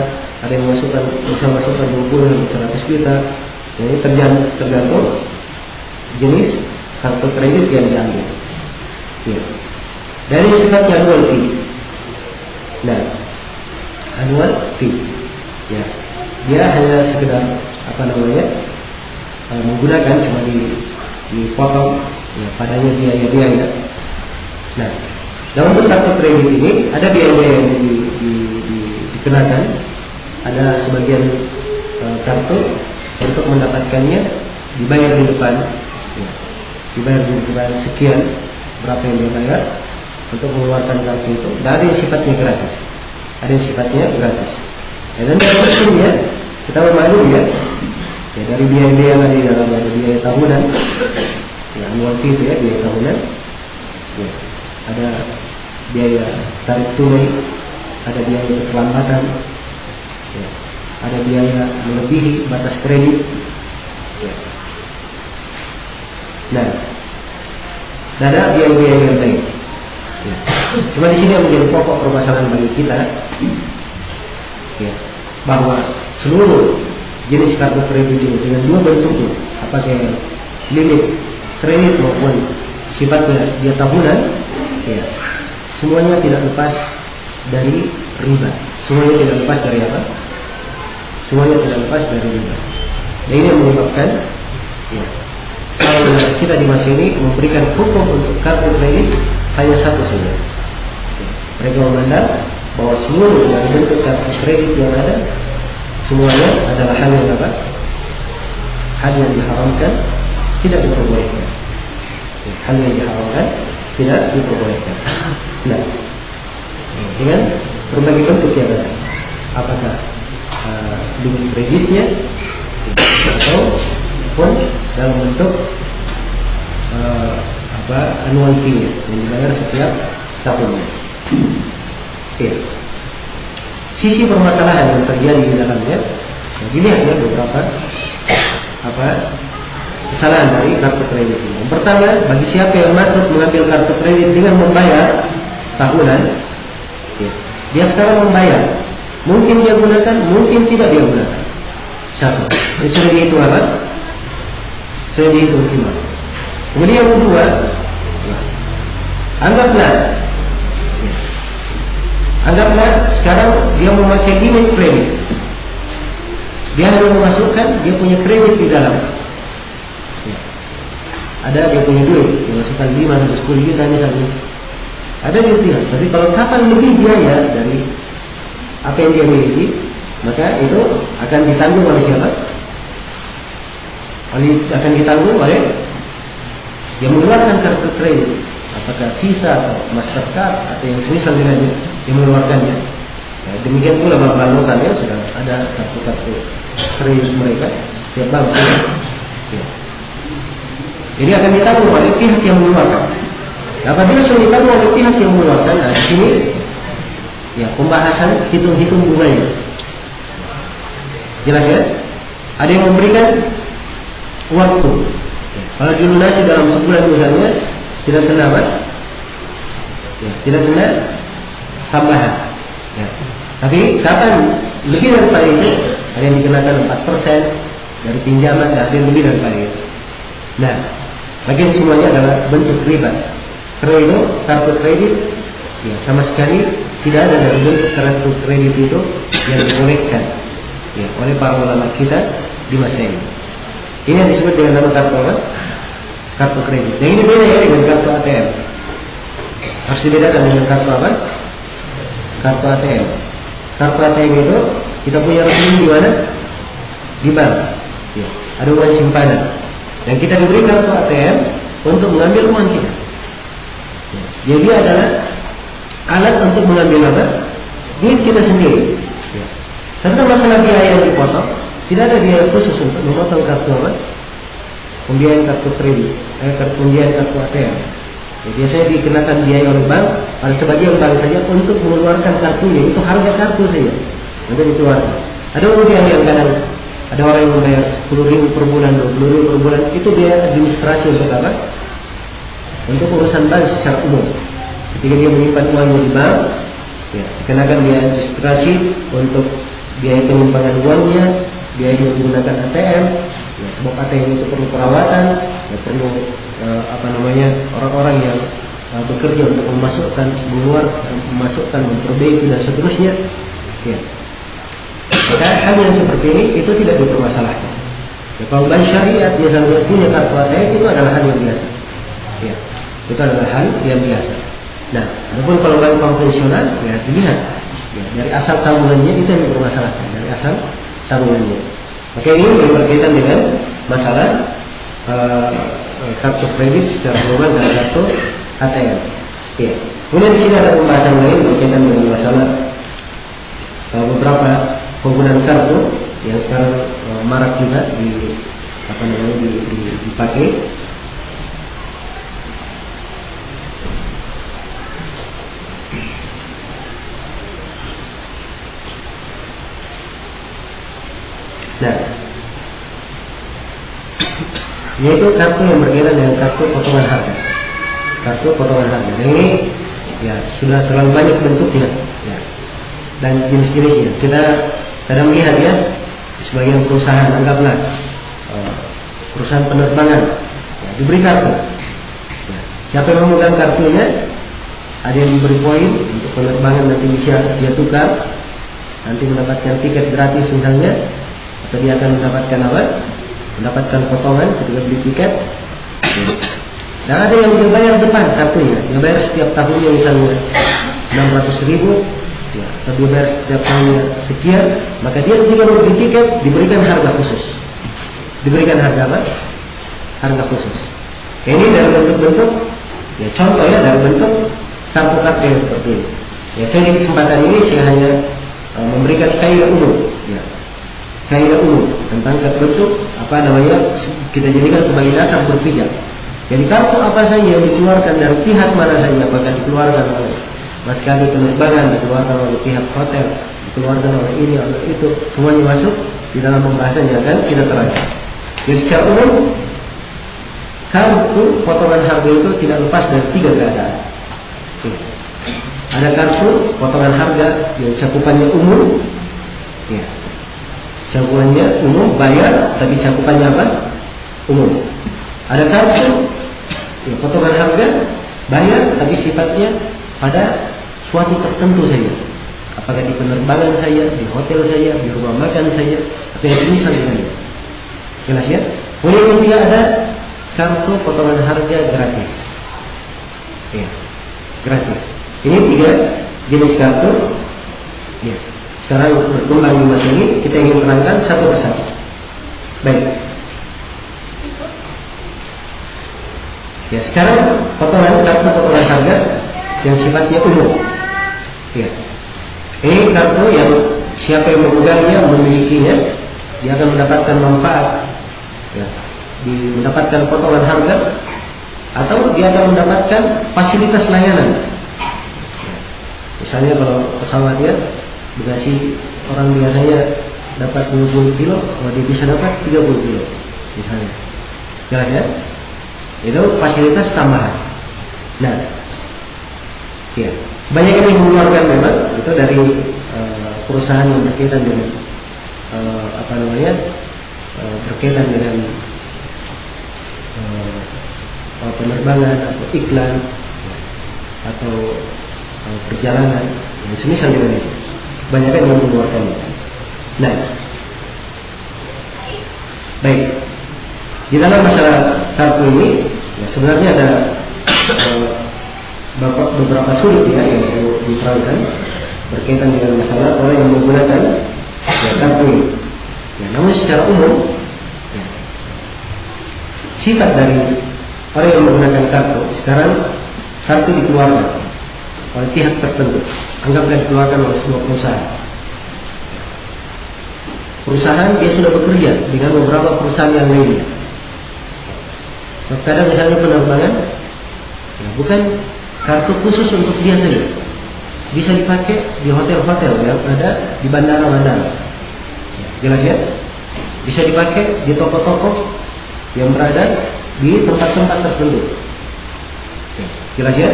ada yang bisa memasukkan 20 sampai 100 juta. Jadi tergantung jenis kartu kredit yang diambil. Ya. Dari sifatnya annual fee. Nah, annual fee, ya, dia hanya sekedar menggunakan cuma dipotong, ya, padanya biaya-biaya. Nah, dalam untuk kartu kredit ini ada biaya yang dikenakan. Ada sebagian kartu untuk mendapatkannya dibayar di depan, ya, dibayar di depan sekian berapa yang dibayar untuk mengeluarkan kartu itu. Dan ada yang sifatnya gratis, ada yang sifatnya gratis. Ya, dan dari sistemnya kita memahami ya, dari biaya-biaya yang ada di dalam, ada biaya tahunan, ya, annual fee itu ya, biaya tahunan, ya, ada biaya tarik tunai, ada biaya keterlambatan, ya, ada biaya melebihi batas kredit. Ya. Nah, ada biaya-biaya yang lain. Ya. Cuma di sini yang menjadi pokok permasalahan bagi kita, ya, bahwa seluruh jenis kartu kredit ini dengan dua bentuknya, apakah limit kredit maupun sifatnya dia tahunan, ya, semuanya tidak lepas dari riba. Semuanya tidak lepas dari apa? Semuanya tidak lepas dari riba. Dan ini yang menyebabkan ya, kalau kita di masa ini memberikan hukum untuk kartu kredit hanya satu saja. Mereka memandang bahwa seluruh dari bentuk kartu kredit yang ada semuanya adalah hal yang apa? Hal yang diharamkan, tidak diperbolehkan. Hal yang diharamkan, tidak diperbolehkan. Nah, dengan berbagai bentuk yang ada, apakah dengan kreditnya ataupun dalam bentuk annual fee yang dibayar setiap tahunnya. Ya. Sisi permasalahan yang terjadi di dalamnya, dilihat ya beberapa kesalahan dari kartu kredit ini. Yang pertama, bagi siapa yang masuk mengambil kartu kredit dengan membayar tahunan, ya, dia sekarang membayar, mungkin dia gunakan, mungkin tidak dia gunakan. Satu, ini sudah dihitung apa? Sudah dihitung timah. Kemudian yang kedua, ya, anggaplah sekarang dia memakai limit kredit. Dia hanya memasukkan, dia punya kredit di dalam. Ya. Ada dia punya duit, dia masukkan 5 sampai 10 juta misalnya. Ada dia tidak. Tapi kalau kapan lebih biaya dari apa yang dia miliki, maka itu akan ditanggung oleh siapa? Akan ditanggung oleh yang mengeluarkan kartu kredit, apakah Visa atau Mastercard atau yang semisal dengannya yang mengeluarkannya. Nah, demikian pula bank-bank lokalnya sudah ada kartu-kartu kredit mereka setiap bank. Ya. Jadi akan ditanggung oleh pihak yang mengeluarkan. Nah, apabila sudah ditanggung oleh pihak yang mengeluarkan, nah di sini ya pembahasan hitung-hitung bunganya. Jelas ya? Ada yang memberikan waktu. Kalau dilunasi dalam sebulan misalnya tidak kena apa? Ya, tidak kena tambahan. Ya. Tapi kapan lebih daripada itu, ada yang dikenakan 4% dari pinjaman, ada yang lebih daripada itu. Nah, bagian semuanya adalah bentuk riba. Kartu kredit, ya sama sekali tidak ada dari bentuk kartu kredit itu yang dibolehkan ya, oleh para ulama kita di masa ini. Ini yang disebut dengan nama kartu apa? Kartu kredit. Yang ini beda ya dengan kartu ATM. Harus dibedakan dengan kartu apa? Kartu ATM. Kartu ATM itu kita punya rekening di mana? Di bank. Ya, ada uang simpanan. Dan kita diberi kartu ATM untuk mengambil uang kita. Ya, jadi dia adalah alat untuk mengambil apa? Duit kita sendiri. Ya. Tentang masalah biaya yang dipotong, tidak ada biaya khusus untuk memotong kartu apa? Pembiayaan kartu kredit, pembiayaan kartu ATM. Ya, biasanya dikenakan biaya oleh bank, pada sebagian bank saja untuk mengeluarkan kartunya, itu harga kartu saja, nanti dikeluarkan. Ada kemudian yang kadang ada orang yang membayar 10.000 per bulan, 20.000 per bulan, itu biaya administrasi untuk apa? Untuk urusan bank secara umum. Ketika dia menyimpan uangnya di bank, ya, dikenakan biaya administrasi untuk biaya penyimpanan uangnya, biaya yang menggunakan ATM. Ya, sebab ATM itu perlu perawatan, ya, perlu orang-orang yang bekerja untuk memasukkan, memasukkan, memperbaiki dan seterusnya. Ya. Maka hal yang seperti ini itu tidak dipermasalahkan. Ya, kalau bank syariat misalnya punya kartu ATM itu adalah hal yang biasa. Ya, itu adalah hal yang biasa. Nah, adapun kalau bank konvensional, ya dilihat ya, dari asal tabungannya itu yang dipermasalahkan, dari asal tabungannya. Maka ini berkaitan dengan masalah kartu kredit secara global dan kartu ATM. Ya. Kemudian di sini ada pembahasan lain berkaitan dengan masalah beberapa penggunaan kartu yang sekarang marak juga dipakai. Nah, yaitu kartu yang berkaitan dengan kartu potongan harga. Kartu potongan harga. Dan ini ya sudah terlalu banyak bentuknya, ya, dan jenis-jenisnya. Kita kadang melihat ya, di sebagian perusahaan, anggaplah perusahaan penerbangan, ya, diberi kartu. Ya, siapa yang memegang kartunya, ada yang diberi poin untuk penerbangan, nanti bisa dia tukar, nanti mendapatkan tiket gratis misalnya, atau dia akan mendapatkan apa? Mendapatkan potongan ketika beli tiket. Dan ada yang dia bayar depan kartunya, dia bayar setiap tahunnya misalnya 600.000, ya, atau dia bayar setiap tahunnya sekian, maka dia ketika membeli tiket diberikan harga khusus. Diberikan harga apa? Harga khusus. Ini dari bentuk-bentuk, ya contoh ya, dari bentuk kartu-kartu yang seperti ini. Ya, saya di kesempatan ini saya hanya memberikan kaidah umum, ya, kaidah umum tentang bentuk apa namanya kita jadikan sebagai dasar berpijak. Jadi kartu apa saja yang dikeluarkan dari pihak mana saja, apakah dikeluarkan oleh maskapai penerbangan, dikeluarkan oleh pihak hotel, dikeluarkan oleh ini, oleh itu, semuanya masuk di dalam pembahasannya akan kita terangkan. Jadi secara umum kartu potongan harga itu tidak lepas dari 3 keadaan. Ada kartu potongan harga yang cakupannya umum, ya, cakupannya umum, bayar tapi cakupannya apa? Umum. Ada kartu ya, potongan harga, bayar tapi sifatnya pada suatu tertentu saja. Apakah di penerbangan saya, di hotel saya, di rumah makan saya, atau yang ini saja. Jelas ya? Kemudian yang ketiga ada kartu potongan harga gratis. Ya, gratis. Ini 3 jenis kartu. Ya. Sekarang berkembang di masa ini, kita ingin terangkan satu persatu. Baik. Ya, sekarang kartu potongan harga yang sifatnya umum. Ya. Ini kartu yang siapa yang memegangnya, memilikinya, dia akan mendapatkan manfaat. Ya. Mendapatkan potongan harga, atau dia akan mendapatkan fasilitas layanan. Misalnya kalau pesawat ya, bagasi orang biasanya dapat 20 kilo, dia bisa dapat 30 kilo misalnya. Jelas ya? Itu fasilitas tambahan. Nah, ya, banyak yang mengeluarkan memang itu dari perusahaan yang berkaitan dengan berkaitan dengan penerbangan atau iklan atau perjalanan, yang semisal dengan itu. Banyak yang mengeluarkan. Nah, baik. Di dalam masalah kartu ini, ya, sebenarnya ada beberapa sudut ya, yang perlu diterangkan berkaitan dengan masalah orang yang menggunakan ya, kartu ini. Ya, namun secara umum, ya, sifat dari orang yang menggunakan kartu sekarang, kartu dikeluarkan oleh pihak tertentu. Anggaplah dikeluarkan oleh sebuah perusahaan. Perusahaan dia sudah bekerja dengan beberapa perusahaan yang lainnya. Kadang misalnya penerbangan, ya, bukan kartu khusus untuk dia saja, bisa dipakai di hotel-hotel yang ada di bandara-bandara. Ya, jelas ya? Bisa dipakai di toko-toko yang berada di tempat-tempat tertentu. Ya, jelas ya?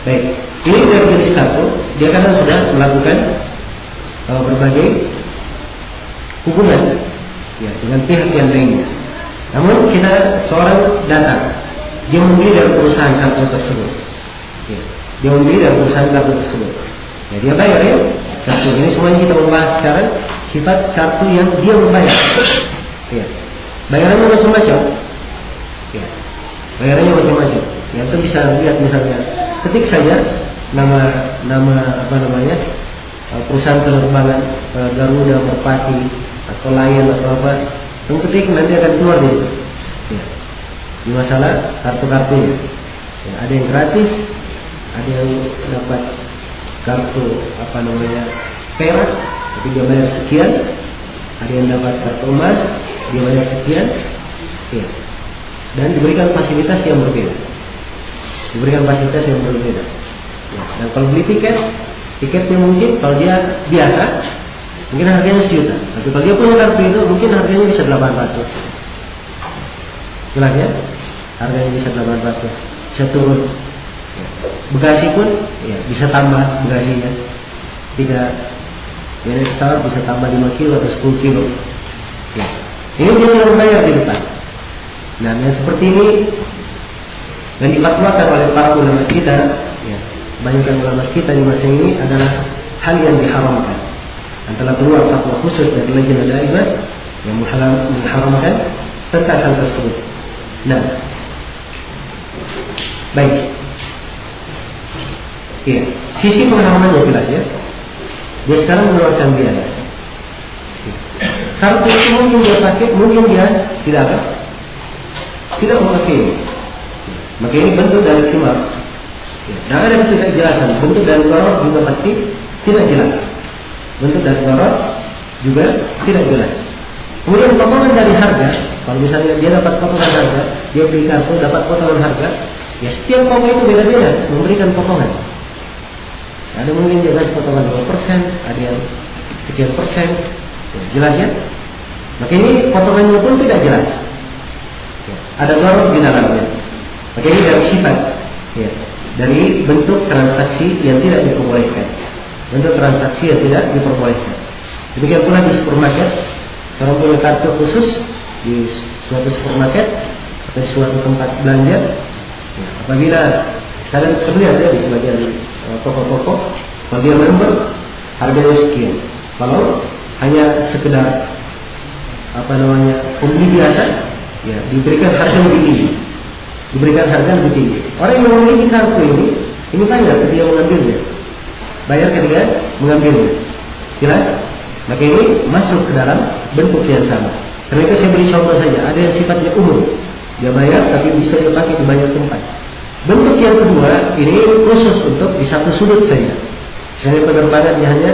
Baik, ini dari jenis kartu, dia kadang sudah melakukan berbagai hubungan ya, dengan pihak yang lainnya. Namun kita seorang datang, dia membeli dari perusahaan kartu tersebut. Ya, dia membeli dari perusahaan kartu tersebut. Ya, dia bayar ya kartu ini. Semuanya kita membahas sekarang sifat kartu yang dia membayar. Ya, bayarannya macam-macam. Ya, bayarannya macam-macam. Ya, itu bisa lihat misalnya, ketik saja nama perusahaan penerbangan Garuda, Merpati, atau Lion atau apa. Yang ketik nanti akan keluar di situ. Ya. Di masalah kartu-kartunya. Ya, ada yang gratis, ada yang dapat kartu perak, tapi dia bayar sekian. Ada yang dapat kartu emas, dia bayar sekian. Ya. Dan diberikan fasilitas yang berbeda. Ya. Dan kalau beli tiketnya mungkin kalau dia biasa mungkin harganya 1 juta, tapi kalau dia punya kartu itu mungkin harganya bisa 800. Jelas ya? Harganya bisa 800, bisa turun. Ya. Bagasi pun ya, bisa tambah bagasinya. Tidak, ya pesawat bisa tambah 5 kilo atau 10 kilo. Ya. Ini dia yang membayar di depan. Nah, yang seperti ini yang difatwakan oleh para ulama kita, ya, kebanyakan ulama kita di masa ini adalah hal yang diharamkan. Antara keluar fatwa khusus dari Lajnah Daimah yang mengharamkan tentang hal tersebut. Nah, baik. Iya, sisi pengharamannya jelas ya. Dia sekarang mengeluarkan biaya. Kartu itu mungkin dia pakai, mungkin dia tidak memakai. Maka ini bentuk dari khimar. Dan ada ketidakjelasan. Bentuk dari gharar juga pasti tidak jelas. Bentuk dari gharar juga tidak jelas. Kemudian potongan dari harga. Kalau misalnya dia dapat potongan harga, dia beli kartu dapat potongan harga, ya setiap toko itu beda-beda memberikan potongan. Ada mungkin dia kasih potongan 2%, ada yang sekian persen. Jelas ya? Maka ini potongannya pun tidak jelas. Ada gharar di dalamnya. Maka ini dari sifat, ya, dari bentuk transaksi yang tidak diperbolehkan. Bentuk transaksi yang tidak diperbolehkan. Demikian pula di supermarket, orang punya kartu khusus di suatu supermarket atau di suatu tempat belanja. Ya, apabila kadang terlihat ya di sebagian toko-toko, kalau dia member harganya sekian. Kalau hanya sekedar pembeli biasa, ya diberikan harga lebih tinggi. Diberikan harga lebih tinggi. Orang yang memiliki kartu ini bayar ketika mengambilnya. Bayar ketika mengambilnya. Jelas? Maka ini masuk ke dalam bentuk yang sama. Karena itu saya beri contoh saja. Ada yang sifatnya umum. Dia bayar tapi bisa dipakai di banyak tempat. Bentuk yang kedua ini khusus untuk di satu sudut saja. Misalnya penerbangannya hanya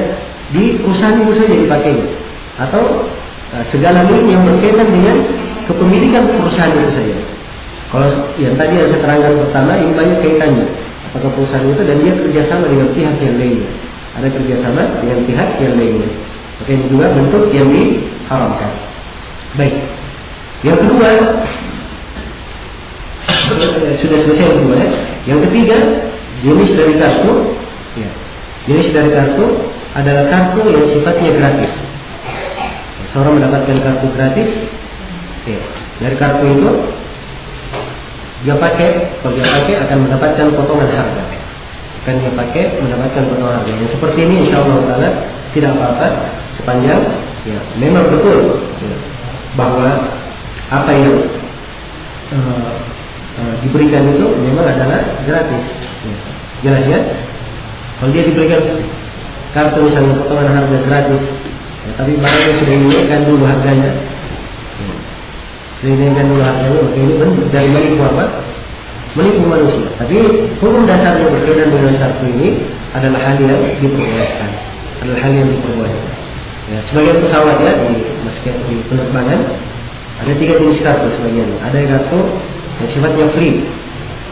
di perusahaan itu saja dipakai. Atau segala link yang berkaitan dengan kepemilikan perusahaan itu saja. Kalau yang tadi yang saya terangkan pertama, ini banyak kaitannya. Apakah perusahaan itu dan dia kerjasama dengan pihak yang lainnya. Ada kerjasama dengan pihak yang lainnya. Maka ini juga bentuk yang diharamkan. Baik. Yang kedua, sudah selesai yang kedua ya. Yang ketiga, jenis dari kartu. Ya. Jenis dari kartu adalah kartu yang sifatnya gratis. Seorang mendapatkan kartu gratis. Ya. Dari kartu itu dia pakai, kalau dia pakai akan mendapatkan potongan harga. Akan dia pakai mendapatkan potongan harga. Yang seperti ini insyaallah taala tidak apa-apa sepanjang ya memang betul ya, bahwa apa yang diberikan itu memang adalah gratis. Ya. Jelas ya? Kalau dia diberikan kartu misalnya potongan harga gratis, ya, tapi barangnya sudah dinaikkan dulu harganya. Ya. Dinaikkan dulu harganya, maka ini bentuk dari menipu apa? Menipu manusia. Tapi hukum dasarnya berkaitan dengan kartu ini adalah hal yang diperbolehkan. Adalah hal yang diperbolehkan. Ya, sebagian pesawat ya di penerbangan ada 3 jenis kartu sebagian. Ada kartu yang sifatnya free.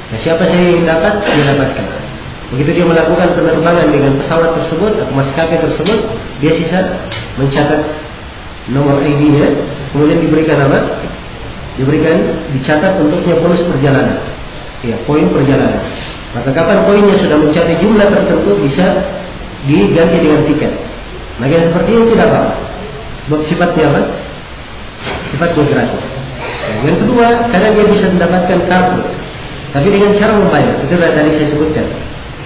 Nah, siapa saja yang dapat dia dapatkan. Begitu dia melakukan penerbangan dengan pesawat tersebut atau maskapai tersebut, dia sisa mencatat nomor ID-nya, kemudian diberikan apa? Dicatat untuknya bonus perjalanan. Ya, poin perjalanan. Maka kapan poinnya sudah mencapai jumlah tertentu bisa diganti dengan tiket. Maka yang seperti ini tidak apa-apa. Sebab sifatnya apa? Sifatnya gratis. Ya, yang kedua, kadang dia bisa mendapatkan kartu, tapi dengan cara membayar. Itu sudah tadi saya sebutkan.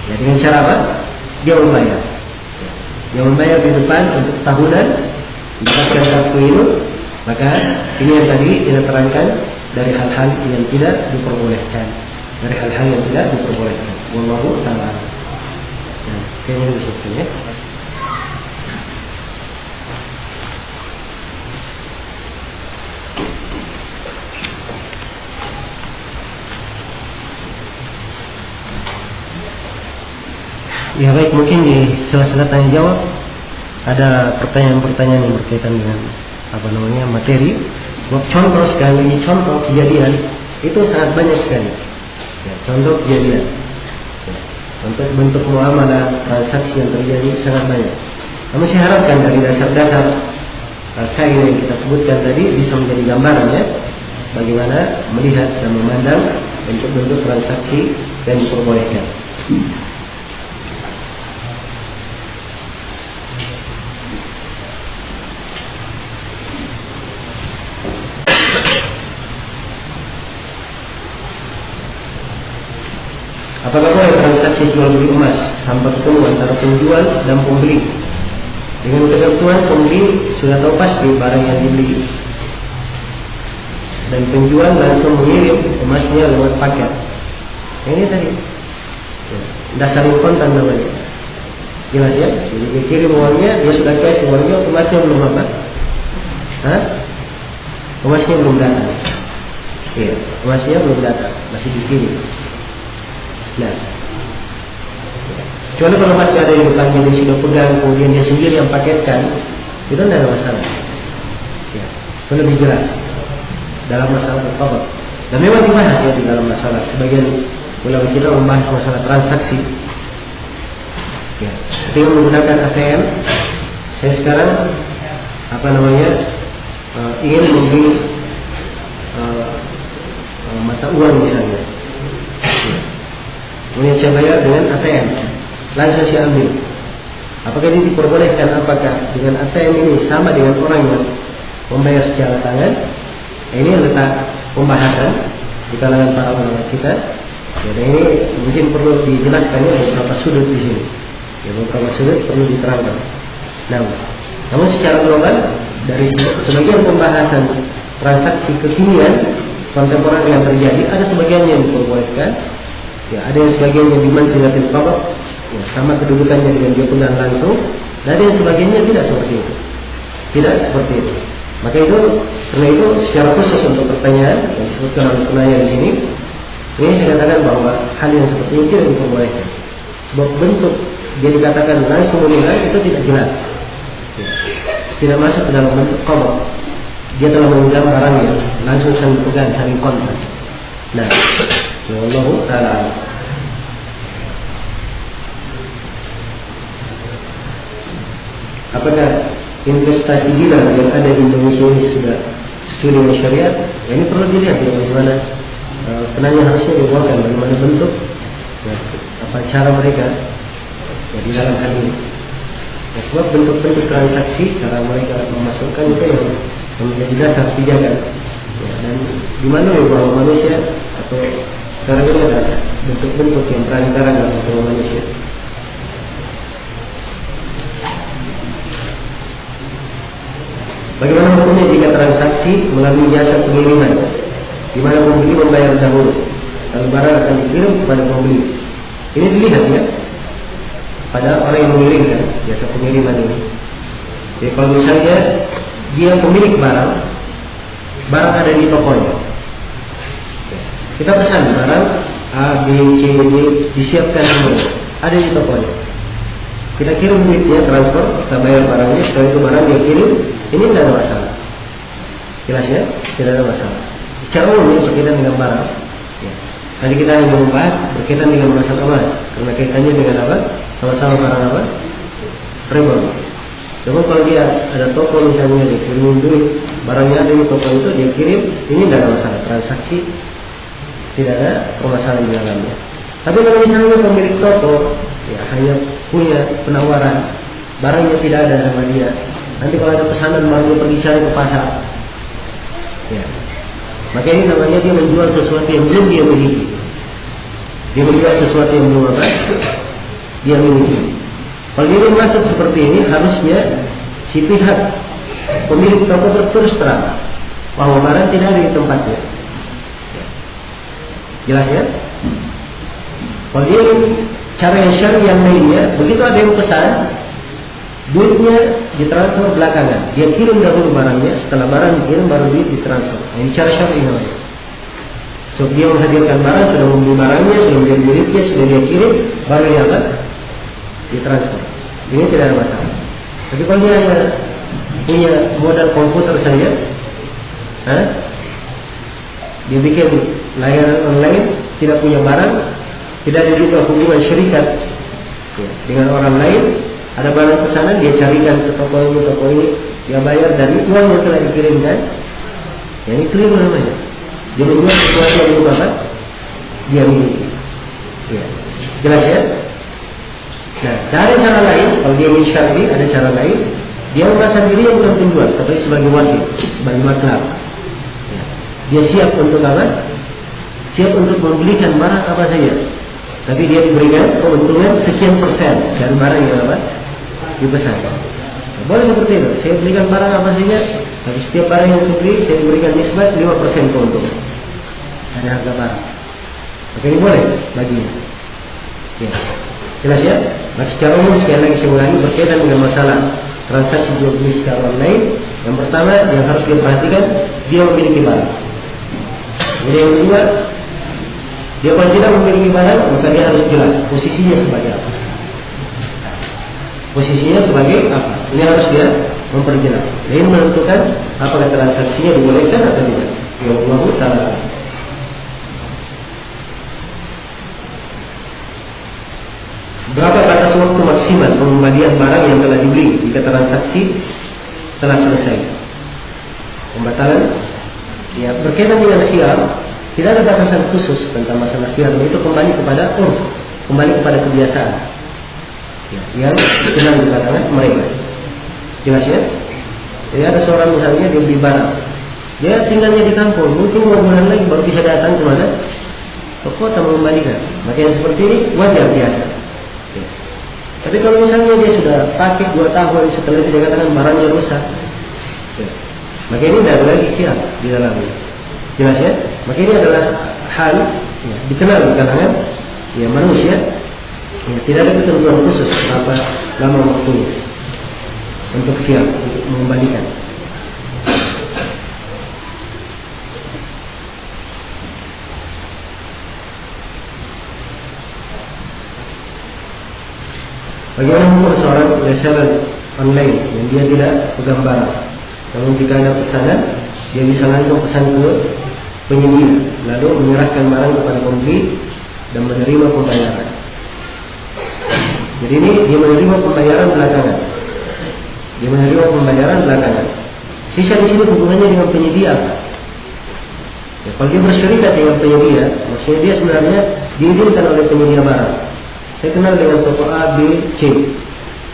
Ya, dengan cara apa? Dia membayar. Ya, dia membayar di depan untuk tahunan mendapatkan kartu ini. Maka ini yang tadi kita terangkan dari hal-hal yang tidak diperbolehkan. Dari hal-hal yang tidak diperbolehkan. Wallahu ta'ala. Nah, kayaknya bisa ya. Ya baik, mungkin di sela-sela tanya jawab ada pertanyaan-pertanyaan yang berkaitan dengan materi. Contoh sekali, contoh kejadian itu sangat banyak sekali. Ya, contoh kejadian. Ya, untuk bentuk muamalah transaksi yang terjadi sangat banyak. Namun saya harapkan dari dasar-dasar kaidah yang kita sebutkan tadi bisa menjadi gambaran ya, bagaimana melihat dan memandang bentuk-bentuk transaksi yang diperbolehkan. Apakah boleh transaksi jual beli emas tanpa ketemu antara penjual dan pembeli? Dengan ketentuan pembeli sudah tahu pasti barang yang dibeli, dan penjual langsung mengirim emasnya lewat paket. Ini tadi dasar kontan namanya. Jelas ya? Jadi dia kirim uangnya, dia sudah cash uangnya, emasnya belum apa? Emasnya belum datang. Iya, emasnya belum datang, masih dikirim. Nah, kecuali kalau masih ada yang depannya dia sudah pegang, kemudian dia sendiri yang paketkan, itu tidak ada masalah. Ya, itu lebih jelas dalam masalah berkabut. Dan memang dibahas ya di dalam masalah. Sebagian ulama kita membahas masalah transaksi. Ya, ketika menggunakan ATM, saya sekarang ingin membeli mata uang misalnya. Ya. Kemudian saya bayar dengan ATM, langsung saya ambil. Apakah ini diperbolehkan? Apakah dengan ATM ini sama dengan orang yang membayar secara tangan? Ini letak pembahasan di kalangan para ulama kita. Ya, dan ini mungkin perlu dijelaskan ya beberapa sudut di sini. Ya, beberapa sudut perlu diterangkan. Namun secara global dari sebagian pembahasan transaksi kekinian kontemporer yang terjadi, ada sebagian yang diperbolehkan. Ya, ada yang sebagiannya dimanzilatil qabd, ya, sama kedudukannya dengan dia pegang langsung, dan ada yang sebagiannya tidak seperti itu. Tidak seperti itu. Maka karena itu secara khusus untuk pertanyaan yang disebutkan oleh penanya di sini, ini saya katakan bahwa hal yang seperti ini tidak diperbolehkan. Sebab bentuk dia dikatakan langsung menilai itu tidak jelas. Ya, tidak masuk ke dalam bentuk qabd. Dia telah memegang barangnya, langsung saling pegang, saling kontak. Nah, wallahu ta'ala. Apakah investasi dinar yang ada di Indonesia ini sudah sesuai dengan syariat? Ya, ini perlu dilihat ya, bagaimana penanya harusnya dibuatkan, bagaimana bentuk, ya, apa cara mereka ya, di dalam hal ini. Ya, sebab bentuk-bentuk transaksi, cara mereka memasukkan itu yang menjadi dasar pijakan. Ya, dan di mana ya bahwa manusia atau sekarang ini ada bentuk-bentuk yang perantara dalam manusia. Bagaimana hukumnya jika transaksi melalui jasa pengiriman, di mana pembeli membayar dahulu, lalu barang akan dikirim kepada pembeli? Ini dilihat ya pada orang yang mengirimkan jasa pengiriman ini. Jadi kalau misalnya dia pemilik barang ada di tokonya, kita pesan barang A, B, C, D disiapkan semua, ada di tokonya. Kita kirim duitnya, transfer, kita bayar barangnya, setelah itu barang dia kirim, ini tidak ada masalah. Jelas ya? Tidak ada masalah. Secara umum berkaitan dengan barang. Ya. Tadi kita hanya membahas berkaitan dengan masalah emas, karena kaitannya dengan apa? Sama-sama barang apa? Riba. Namun kalau dia ada toko misalnya dia kirim duit, barangnya ada di toko itu dia kirim, ini tidak ada masalah. Transaksi tidak ada permasalahan di dalamnya. Tapi kalau misalnya pemilik toko ya hanya punya penawaran, barangnya tidak ada sama dia, nanti kalau ada pesanan baru dia pergi cari ke pasar, ya, maka ini namanya dia menjual sesuatu yang belum dia miliki. Dia menjual sesuatu yang belum apa? Dia miliki. Kalau dia masuk seperti ini, harusnya si pihak pemilik toko berterus terang bahwa barang tidak ada di tempatnya. Jelas ya? Kalau dia cara yang syar'i yang lainnya, begitu ada yang pesan, duitnya ditransfer belakangan. Dia kirim dahulu barangnya, setelah barang dikirim baru duit ditransfer. Ini cara syar'i namanya. So dia menghadirkan barang, sudah membeli barangnya, sudah menjadi duitnya, sudah dia kirim, baru dia akan ditransfer. Ini tidak ada masalah. Tapi kalau dia hanya punya modal komputer saja, dia bikin layanan online, tidak punya barang, tidak ada juga hubungan syarikat ya, dengan orang lain, ada barang pesanan dia carikan ke toko ini, dia bayar dari uang yang telah dikirimkan. Ya, ini keliru namanya. Dia menjual sesuatu yang belum apa? Dia miliki. Ya. Jelas ya? Nah, cara lain, kalau dia ingin syar'i, ada cara lain. Dia merasa diri yang bukan penjual, tapi sebagai wakil, sebagai maklab. Ya. Dia siap untuk apa? Siap untuk membelikan barang apa saja. tapi dia diberikan keuntungan sekian persen dari barang yang apa dipesan. Boleh seperti itu. Saya belikan barang apa saja, tapi setiap barang yang saya beli saya berikan nisbat 5% keuntungan dari harga barang. Maka ini boleh baginya. Ya. Jelas ya? Maka secara umum sekali lagi saya ulangi berkaitan dengan masalah transaksi jual beli secara online. Yang pertama yang harus diperhatikan dia memiliki barang. Jadi yang kedua, dia kalau tidak memiliki barang maka dia harus jelas posisinya sebagai apa. Posisinya sebagai apa? Ini harus dia memperjelas. Dia menentukan apakah transaksinya dibolehkan atau tidak. Ya Allah Ta'ala. Berapa batas waktu maksimal pengembalian barang yang telah dibeli jika transaksi telah selesai? Pembatalan ya berkaitan dengan khiyar, tidak ada batasan khusus tentang masalah khiyar. Itu kembali kepada urf, kembali kepada kebiasaan ya, yang dikenal di kalangan mereka. Jelas ya? Jadi ada seorang misalnya dia beli barang, dia tinggalnya di kampung, mungkin 2 bulan lagi baru bisa datang ke mana? Ke kota mengembalikan. Maka yang seperti ini wajar biasa. Ya. Tapi kalau misalnya dia sudah pakai 2 tahun setelah itu dia katakan barangnya rusak, ya. Maka ini tidak ada lagi khiyar di dalamnya. Jelas ya? Maka ini adalah hal ya, dikenal di kalangan ya, manusia ya, tidak ada ketentuan khusus berapa lama waktunya untuk khiyar, untuk mengembalikan. Bagaimana hukum seorang reseller online yang dia tidak pegang barang? Namun jika ada pesanan, dia bisa langsung pesan ke penyedia, lalu menyerahkan barang kepada pembeli dan menerima pembayaran. Jadi ini dia menerima pembayaran belakangan. Dia menerima pembayaran belakangan. Sisa di sini hubungannya dengan penyedia apa? Ya, kalau dia bersyarikat dengan penyedia, maksudnya dia sebenarnya diizinkan oleh penyedia barang. Saya kenal dengan toko A, B, C.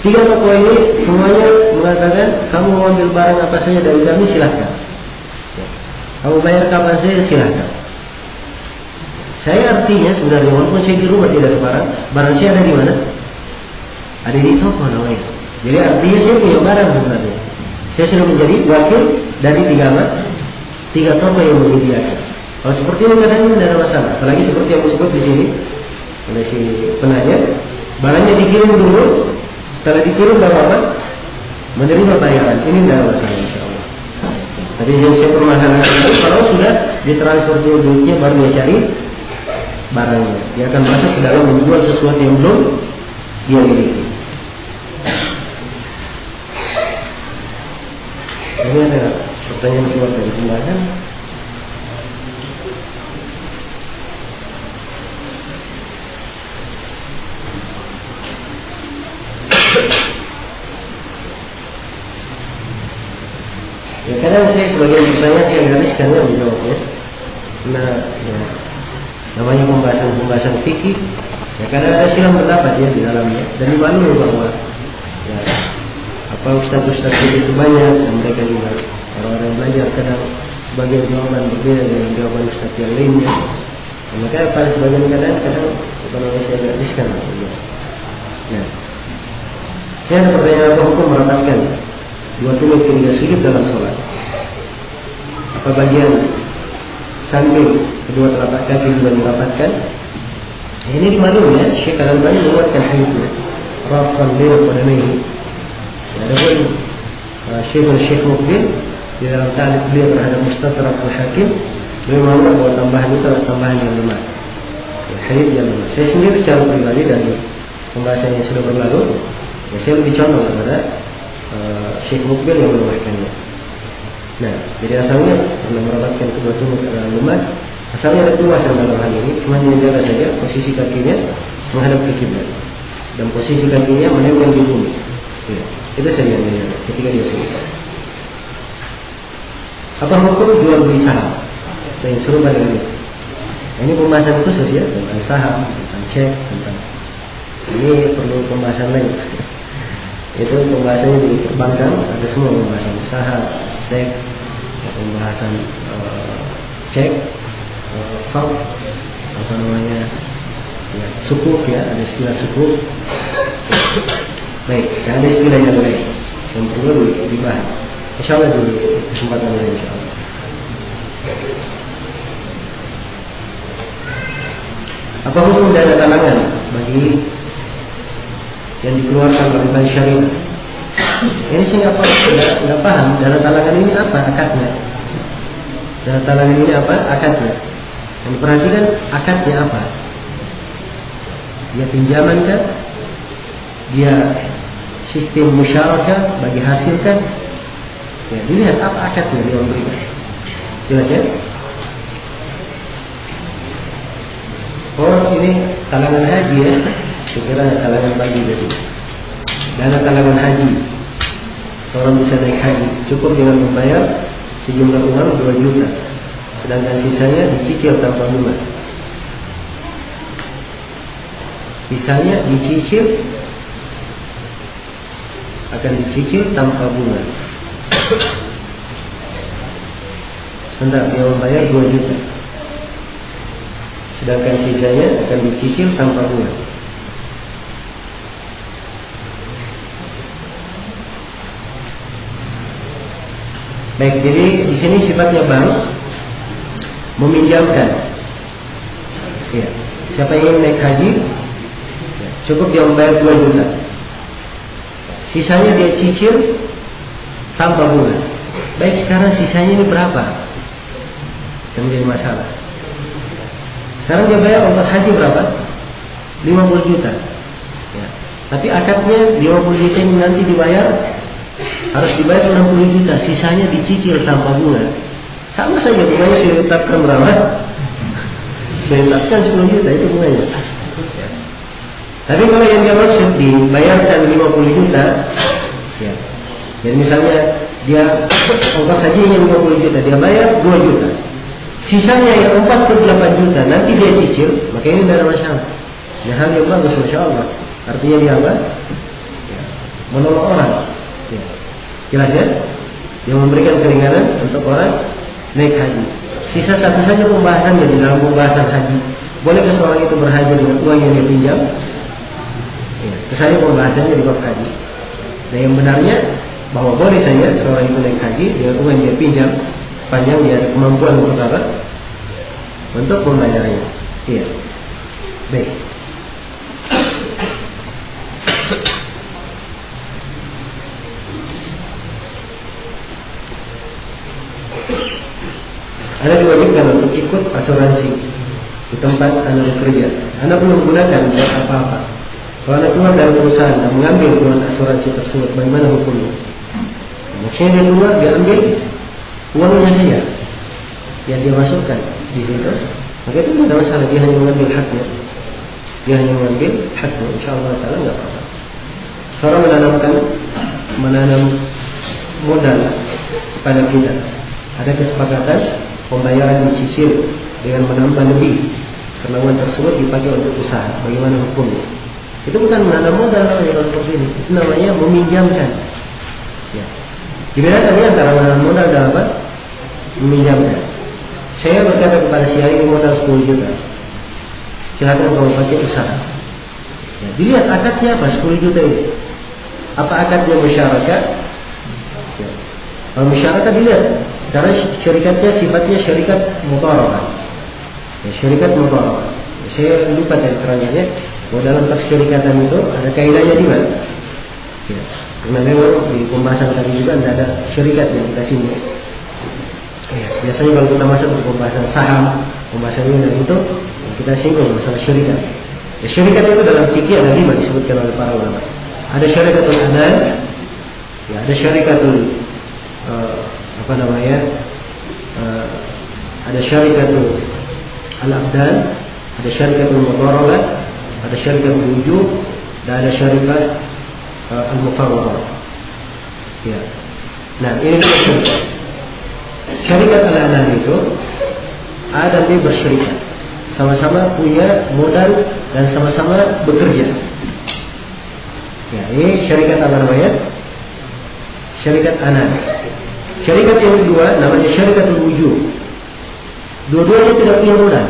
3 toko ini semuanya mengatakan kamu mau ambil barang apa saja dari kami silahkan. Ya. Kamu bayar kapan saja silahkan. Saya artinya sebenarnya walaupun saya di rumah tidak ada barang, barang saya ada di mana? Ada di toko namanya. Jadi artinya saya punya barang sebenarnya. Saya sudah menjadi wakil dari 3 toko yang menyediakan. Kalau seperti ini kadang tidak ada masalah. Apalagi seperti yang disebut di sini oleh si penanya, barangnya dikirim dulu, setelah dikirim baru apa? Menerima bayaran. Ini tidak ada masalah insyaallah. Tapi yang saya permasalahkan itu kalau sudah ditransfer dulu duitnya baru dia cari barangnya. Dia akan masuk ke dalam menjual sesuatu yang belum dia miliki. Ini ada pertanyaan keluar dari pembahasan. Ya, kadang saya sebagian pertanyaan saya gariskan ya menjawabnya. Nah, ya, namanya pembahasan fikih. Ya, kadang ada silang pendapat ya di dalamnya. Dan dimaklumi bahwa ya, apa ustaz-ustaz itu banyak dan mereka juga orang-orang yang belajar kadang sebagian jawaban berbeda dengan jawaban ustaz yang lainnya. Dan maka pada sebagian kadang saya gariskan. Nah, saya ada pertanyaan apa hukum merapatkan 2 tumit hingga sujud dalam sholat? Apa bagian samping kedua telapak kaki juga dirapatkan? Ini dimaklumi ya, Syekh Al-Albani menguatkan hadisnya. Rasul bina qadamaihi. Adapun Syekh Mukbil di dalam ta'liq beliau terhadap Mustadrak Al-Hakim, beliau mengatakan bahwa tambahan itu adalah tambahan yang lemah. Hadis yang lemah. Saya sendiri secara pribadi dari pembahasan yang sudah berlalu, ya saya lebih condong kepada Syekh Mukbil yang melemahkannya. Nah, jadi asalnya untuk merapatkan kedua tumit adalah lemah. Asalnya ada keluasan dalam hal ini, cuma dia jaga saja posisi kakinya menghadap ke kiblat dan posisi kakinya menempel di bumi. Ya, itu saja yang dia ketika dia sujud. Apa hukum jual beli saham? Yang serupa dengan itu. Ini pembahasan khusus ya tentang saham, tentang cek, tentang ini perlu pembahasan lain. Itu pembahasannya di perbankan ada semua pembahasan saham, cek, pembahasan cek, apa namanya Ya, sukuk ya, ada istilah sukuk. Baik, ada istilah yang lain yang perlu dibahas. Insyaallah di kesempatan lain insyaallah. Apa hukum dana talangan bagi yang dikeluarkan oleh bank syariah? Ini saya nggak paham dana talangan ini apa akadnya. Dana talangan ini apa akadnya? Dan perhatikan akadnya apa? Dia pinjaman kan? Dia sistem musyarakah bagi hasil kan? Ya, dilihat apa akadnya dia memberikan. Jelas ya? Oh ini talangan haji ya? Sekira talangan bagi tadi. Dana talangan haji. Seorang bisa naik haji cukup dengan membayar sejumlah uang 2 juta. Sedangkan sisanya dicicil tanpa bunga. Sisanya dicicil akan dicicil tanpa bunga. Sebentar dia membayar 2 juta. Sedangkan sisanya akan dicicil tanpa bunga. Baik, jadi di sini sifatnya bank meminjamkan. Ya, siapa yang ingin naik haji cukup dia membayar 2 juta. Sisanya dia cicil tanpa bunga. Baik, sekarang sisanya ini berapa? Yang menjadi masalah. Sekarang dia bayar untuk haji berapa? 50 juta. Ya. Tapi akadnya 50 juta ini nanti dibayar, harus dibayar 60 juta. Sisanya dicicil tanpa bunga. Sama saja bunganya saya tetapkan berapa? Saya tetapkan 10 juta itu bunganya. Ya. Tapi kalau yang dia maksud dibayarkan 50 juta, ya. Dan misalnya dia ongkos hajinya 50 juta, dia bayar 2 juta. Sisanya yang 48 juta nanti dia cicil, maka ini tidak ada masalah. Ini hal yang bagus, masya Allah. Artinya dia apa? Ya, menolong orang. Ya. Jelas ya? Yang memberikan keringanan untuk orang naik haji. Sisa satu saja pembahasannya di dalam pembahasan haji. Bolehkah seorang itu berhaji dengan uang yang dia pinjam? Ya, kesannya pembahasannya di bab haji. Nah yang benarnya bahwa boleh saja seorang itu naik haji dengan uang yang dia pinjam sepanjang dia ada kemampuan untuk apa? Untuk membayarnya. Iya. Baik. Anda diwajibkan untuk ikut asuransi di tempat Anda bekerja. Anda belum menggunakan buat apa-apa. Kalau Anda keluar dari perusahaan dan mengambil uang asuransi tersebut, bagaimana hukumnya? Maksudnya dia keluar, dia ambil uangnya saja yang dia masukkan di situ, maka itu tidak ada masalah. Dia hanya mengambil haknya. Dia hanya mengambil haknya. InsyaAllah Ta'ala tidak apa-apa. Seorang menanam modal kepada kita. Ada kesepakatan pembayaran dicicil dengan menambah lebih karena uang tersebut dipakai untuk usaha. Bagaimana hukumnya? Itu bukan menanam modal namanya kalau seperti ini. Itu namanya meminjamkan. Ya. Dibedakan ini antara menanam modal dan apa? Meminjamkan. Saya berkata kepada si ini modal 10 juta. Silakan kamu pakai usaha. Ya, dilihat akadnya apa 10 juta ini. Apa akadnya masyarakat? Ya. Kalau masyarakat dilihat. Sekarang syarikatnya sifatnya syarikat mudharabah. Ya, syarikat mudharabah. Saya lupa dari keterangannya. Bahwa dalam persyarikatan itu ada kaidahnya di mana? Ya. Karena memang di pembahasan tadi juga tidak ada syarikat yang kita singgung. Ya. Biasanya kalau kita masuk ke pembahasan saham, pembahasan ini dan itu, kita singgung masalah syarikat. Ya, syarikat itu dalam fikih ada 5 disebutkan oleh para ulama. Ada syarikatul adan, ya, ada syarikatul ada syarikatul al-abdan, ada syarikatul mudharabah, ada syarikatul wujub, dan ada syarikat al-mufarradah. Ya. Nah, ini syarikat al-adan itu A dan B bersyarikat, sama-sama punya modal dan sama-sama bekerja. Ya, ini syarikat apa namanya? Syarikat anan. Syarikat yang kedua namanya syarikatul wujub. Dua-duanya tidak punya modal.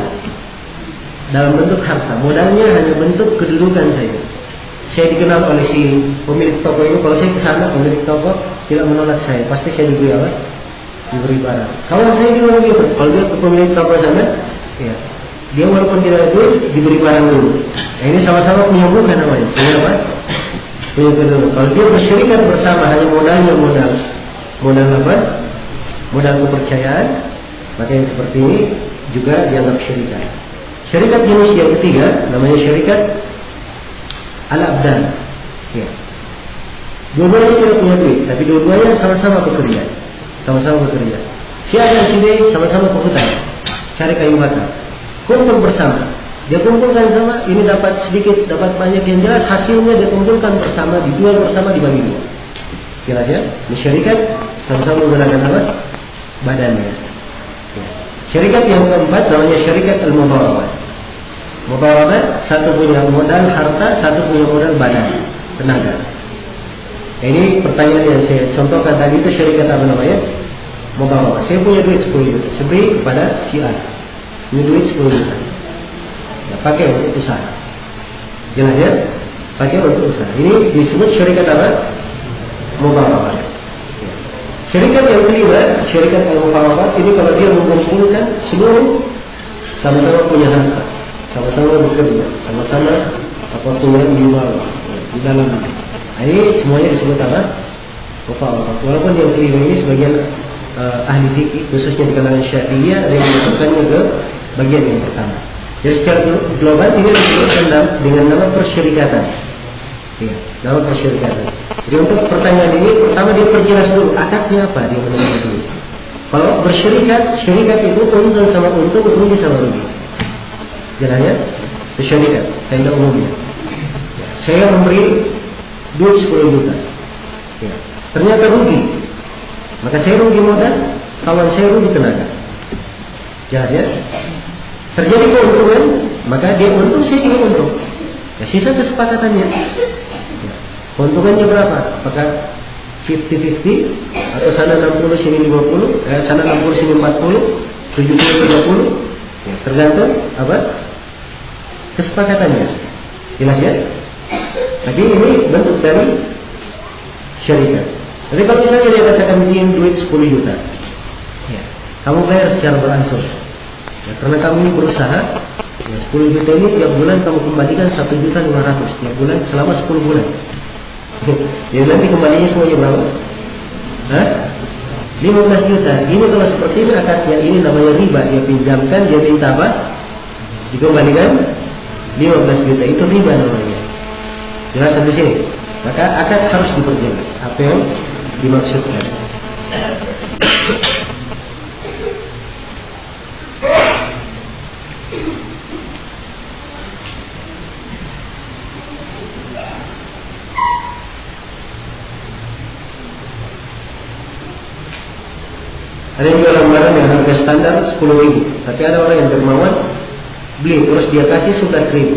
dalam bentuk harta. Modalnya hanya bentuk kedudukan saya. Saya dikenal oleh si pemilik toko ini. Kalau saya ke sana, pemilik toko tidak menolak saya, pasti saya diberi apa? Diberi barang. Kawan saya juga begitu. Kalau dia ke pemilik toko sana, ya, dia walaupun tidak ada duit, diberi barang dulu. Nah, ini sama-sama punya bukan namanya. Punya apa? Punya kedua. Kalau dia bersyarikat bersama, hanya modalnya modal apa? Modal kepercayaan, maka yang seperti ini juga dianggap syarikat. Syarikat jenis yang ketiga namanya syarikat al-abdan. Ya. Dua-duanya tidak punya duit, tapi dua-duanya sama-sama bekerja. Si A dan si B sama-sama ke hutan, cari kayu bakar. Kumpul bersama. Dia kumpulkan sama, ini dapat sedikit, dapat banyak, yang jelas hasilnya dia kumpulkan bersama, dijual bersama, dibagi dua. Jelas ya? Ini syarikat sama-sama menggunakan apa? Badannya. Ya. Syarikat yang keempat namanya syarikat al-mudharabah. Mudharabah, satu punya modal harta, satu punya modal badan, tenaga. Ini pertanyaan yang saya contohkan tadi itu syarikat apa namanya? Mudharabah. Saya punya duit 10 juta, saya beri kepada si A. Ini duit 10 juta. Ya, pakai untuk usaha. Jelas ya? Pakai untuk usaha. Ini disebut syarikat apa? Mudharabah. Ya. Syarikat yang kelima, syarikat al-mudharabah, ini kalau dia mengumpulkan seluruh sama-sama punya harta, sama-sama bekerja, sama-sama punya jual di dalam. Ini semuanya disebut apa? Mudharabah. Walaupun yang kelima ini sebagian ahli fikih, khususnya di kalangan Syafi'iyah, ada yang memasukkannya ke bagian yang pertama. Jadi secara global ini disebutkan dengan nama persyarikatan. Ya, nama persyarikatan. Jadi untuk pertanyaan ini, pertama dia perjelas dulu akadnya apa dia menerima dulu. Kalau bersyarikat, syarikat itu untung sama untung, rugi sama rugi. Jalannya bersyarikat, kaidah umumnya. Ya, saya memberi duit 10 juta. Ya, ternyata rugi. Maka saya rugi modal, kawan saya rugi tenaga. Jelas ya? Terjadi keuntungan, maka dia untung, saya juga untung. Ya, sisa kesepakatannya. Ya, keuntungannya berapa? Apakah 50-50 atau sana 60 sini 50, sana 60 sini 40, 70-30? Ya, tergantung apa? Kesepakatannya. Jelas ya? Tapi ini bentuk dari syarikat. Jadi kalau misalnya dia katakan pinjam duit 10 juta, ya, kamu bayar secara beransur. Ya, karena kamu ini berusaha, ya, 10 juta ini tiap bulan kamu kembalikan 1.500.000 tiap bulan selama 10 bulan. Jadi nanti kembalinya semuanya berapa? 15 juta. Ini kalau seperti ini akadnya, ini namanya riba. Dia pinjamkan, dia minta apa? Dikembalikan 15 juta. Itu riba namanya. Jelas sampai sini. Maka akad harus diperjelas. Apa yang dimaksudkan? Ada juga lembaran yang harga standar 10.000, tapi ada orang yang dermawan beli terus dia kasih 11.000.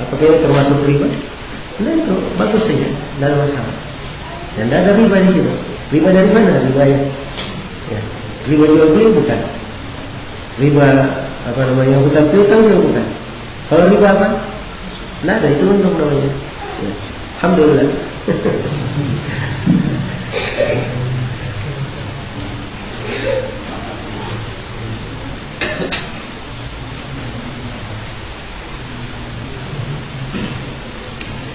Apakah itu termasuk riba? Nah itu bagus saja, tidak ada masalah. Dan tidak ada riba di situ. Riba dari mana? Riba ya. Riba jual beli bukan. Riba apa namanya? Hutang piutang juga bukan. Kalau riba apa? Tidak ada, itu untung namanya. Ya. Alhamdulillah.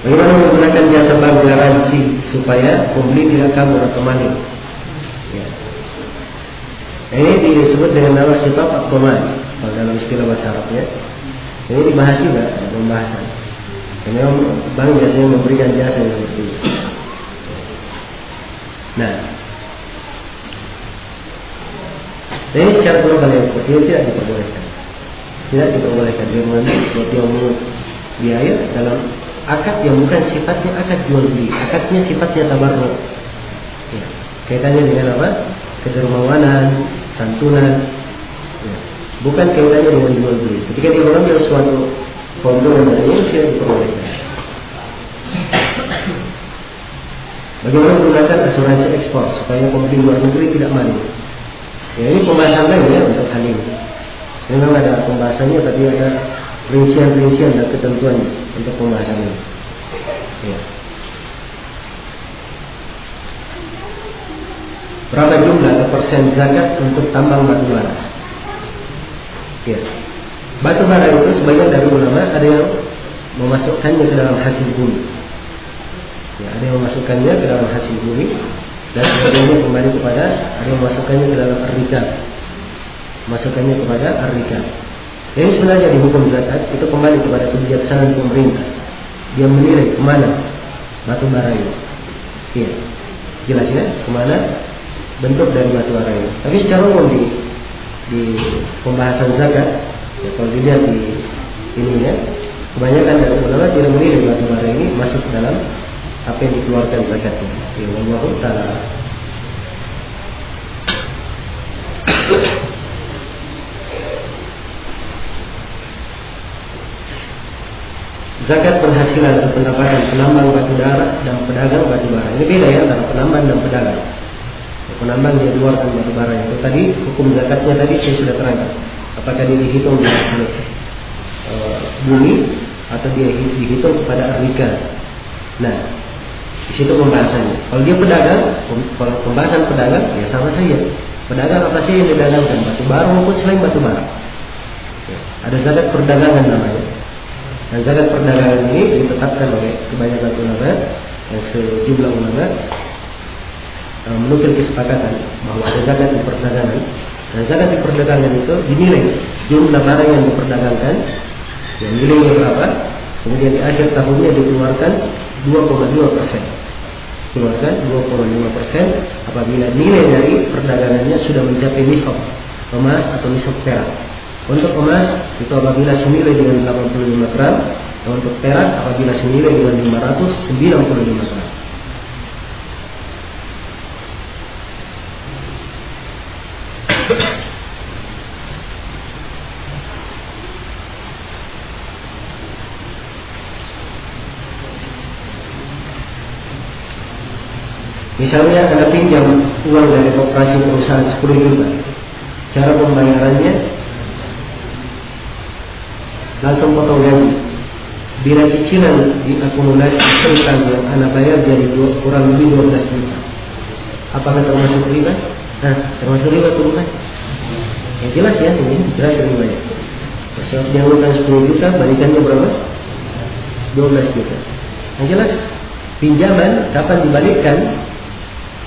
Bagaimana menggunakan jasa bank garansi supaya pembeli tidak kabur atau maling? Ya. Ini disebut dengan nama sifat pemain kalau dalam istilah bahasa Arabnya. Ini dibahas juga ada pembahasan. Karena bank biasanya memberikan jasa yang seperti itu. Nah, ini secara global yang seperti itu tidak diperbolehkan. Tidak diperbolehkan. Dia mengambil sesuatu yang menurut biaya dalam akad yang bukan sifatnya akad jual beli, akadnya sifatnya tabarruk. Ya, kaitannya dengan apa? Kedermawanan, santunan. Ya, bukan kaitannya dengan jual beli. Ketika dia mengambil suatu keuntungan dari ini tidak diperbolehkan. Bagaimana menggunakan asuransi ekspor supaya pembeli luar negeri tidak maling? Ya, ini pembahasan lain ya untuk hal ini. Memang ada pembahasannya, tapi ada rincian-rincian dan ketentuan untuk pembahasan ini. Ya. Berapa jumlah atau persen zakat untuk tambang batu bara? Ya. Batu bara itu sebagian dari ulama ada yang memasukkannya ke dalam hasil bumi. Ya, ada yang memasukkannya ke dalam hasil bumi dan sebagiannya kembali kepada ada yang memasukkannya ke dalam ar-rikaz. Masukkannya kepada ar-rikaz. Jadi sebenarnya di hukum zakat itu kembali kepada kebijaksanaan pemerintah. Dia menilai kemana batu bara ini. Iya, jelas ya, kemana bentuk dari batu bara ini. Tapi secara umum di pembahasan zakat, ya, kalau dilihat di ininya, kebanyakan dari ulama tidak menilai batu bara ini masuk dalam apa yang dikeluarkan zakatnya. Ya, wallahu ta'ala. Zakat penghasilan atau pendapatan penambang batu bara dan pedagang batu bara. Ini beda ya antara penambang dan pedagang. Penambang dia keluarkan batu bara itu tadi hukum zakatnya tadi saya sudah terangkan. Apakah dia dihitung di bumi atau dia dihitung kepada ar-rikaz. Nah, di situ pembahasannya. Kalau dia pedagang, kalau pembahasan pedagang ya sama saja. Pedagang apa sih yang didagangkan? Batu bara maupun selain batu bara. Ya, ada zakat perdagangan namanya. Dan zakat perdagangan ini ditetapkan oleh kebanyakan ulama dan sejumlah ulama menukil kesepakatan bahwa ada zakat di perdagangan. Dan zakat di perdagangan itu dinilai jumlah barang yang diperdagangkan, yang nilainya berapa, kemudian di akhir tahunnya dikeluarkan 2,2%. Keluarkan 2,5% apabila nilai dari perdagangannya sudah mencapai nisab emas atau nisab perak. Untuk emas itu apabila senilai dengan 85 gram, dan untuk perak apabila senilai dengan 595 gram. Misalnya Anda pinjam uang dari koperasi perusahaan 10 juta. Cara pembayarannya langsung potong gaji. Bila cicilan diakumulasi utang yang Anda bayar jadi kurang lebih 12 juta. Apakah termasuk riba? Termasuk riba atau bukan? Ya jelas ya, ini jelas ribanya. Sebab dia utang 10 juta, balikannya berapa? 12 juta. Yang jelas pinjaman dapat dibalikkan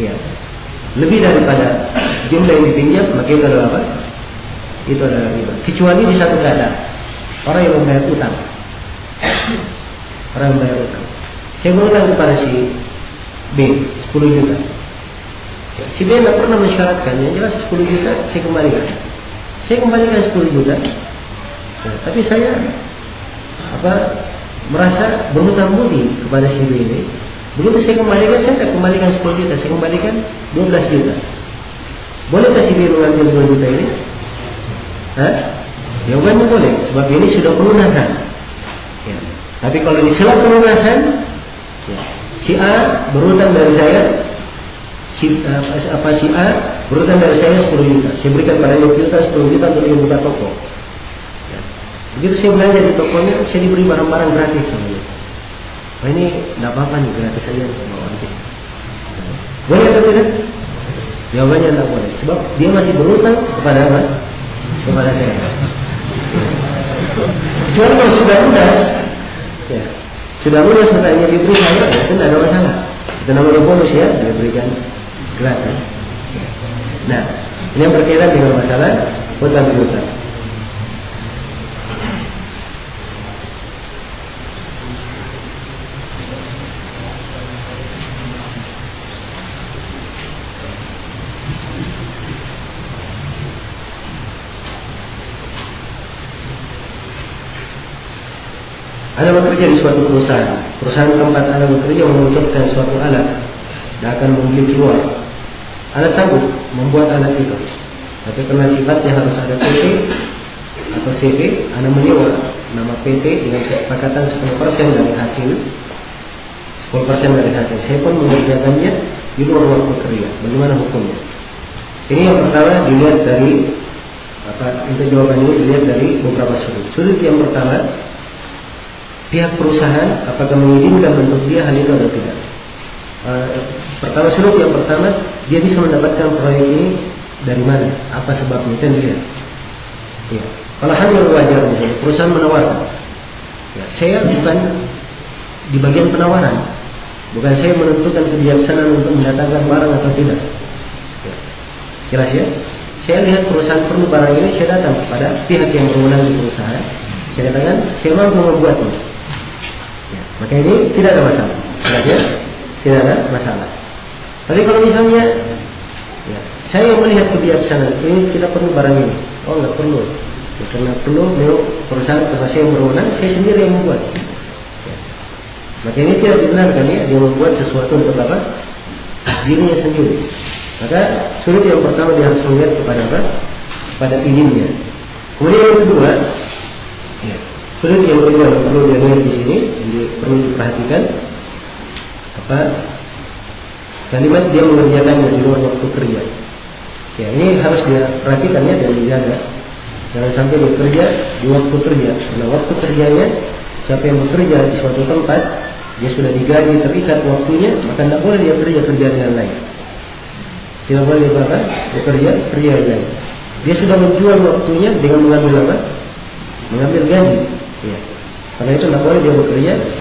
ya lebih daripada jumlah yang dipinjam, maka itu adalah apa? Itu adalah riba. Kecuali di satu keadaan, orang yang membayar utang. Orang yang membayar utang. Saya berutang kepada si B 10 juta. Ya, si B tidak pernah mensyaratkan, yang jelas 10 juta saya kembalikan. Saya kembalikan 10 juta. Ya, tapi saya merasa berhutang budi kepada si B ini. Begitu saya kembalikan, saya tidak kembalikan 10 juta, saya kembalikan 12 juta. Bolehkah si B mengambil 2 juta ini? Jawabannya boleh, sebab ini sudah pelunasan. Ya. Tapi kalau di sela pelunasan, ya, si A berhutang dari saya, si A berhutang dari saya 10 juta. Saya berikan pada 10 juta untuk dia buka toko. Ya. Begitu saya belanja di tokonya, saya diberi barang-barang gratis sama dia. Wah, ini tidak apa-apa nih, gratis saja mau nanti. Boleh atau tidak? Jawabannya tidak boleh, sebab dia masih berhutang kepada apa? Kepada saya. Kecuali kalau sudah lunas, ya, sudah lunas hutangnya diberi saya, ya, itu tidak ada masalah. Itu namanya bonus ya, diberikan gratis. Nah, ini yang berkaitan dengan masalah hutang piutang. Anda bekerja di suatu perusahaan tempat Anda bekerja membutuhkan suatu alat dan akan membeli keluar. Anda sanggup membuat alat itu, tapi karena sifatnya harus ada PT atau CV, Anda menyewa nama PT dengan kesepakatan 10% dari hasil. 10% dari hasil. Saya pun mengerjakannya di luar waktu kerja. Bagaimana hukumnya? Ini yang pertama dilihat dari Untuk jawaban ini dilihat dari beberapa sudut. Sudut yang pertama, pihak perusahaan apakah mengizinkan untuk dia hal itu atau tidak. Sudut yang pertama, dia bisa mendapatkan proyek ini dari mana, apa sebabnya, kan dilihat. Ya. Kalau hal yang wajar misalnya, perusahaan menawarkan, ya, saya bukan di bagian penawaran, bukan saya menentukan kebijaksanaan untuk mendatangkan barang atau tidak. Ya. Jelas ya? Saya lihat perusahaan perlu barang ini, saya datang kepada pihak yang berwenang di perusahaan, saya katakan saya mampu membuatnya. Ya. Maka ini tidak ada masalah. Jelas ya? Tidak ada masalah. Tapi kalau misalnya, ya, saya melihat kebijaksanaan ini, kita perlu barang ini, oh nggak perlu. Ya, karena perlu perusahaan, karena saya berwenang, saya sendiri yang membuat. Ya. Maka ini tidak dibenarkan ya, dia membuat sesuatu untuk apa? Dirinya sendiri. Maka sudut yang pertama dia harus melihat kepada apa? Pada izinnya. Kemudian yang kedua, ya, sudut yang kedua yang perlu dia lihat di sini, yang perlu diperhatikan, apa? Kalimat dia mengerjakannya di luar waktu kerja. Ya, ini harus dia perhatikan ya dan dijaga. Jangan sampai dia kerja di waktu kerja. Karena waktu kerjanya, siapa yang bekerja di suatu tempat, dia sudah digaji terikat waktunya, maka tidak boleh dia kerjaan yang lain. Tidak boleh dia bekerja yang lain. Dia sudah menjual waktunya dengan mengambil apa? Mengambil gaji. Ya. Karena itu tidak boleh dia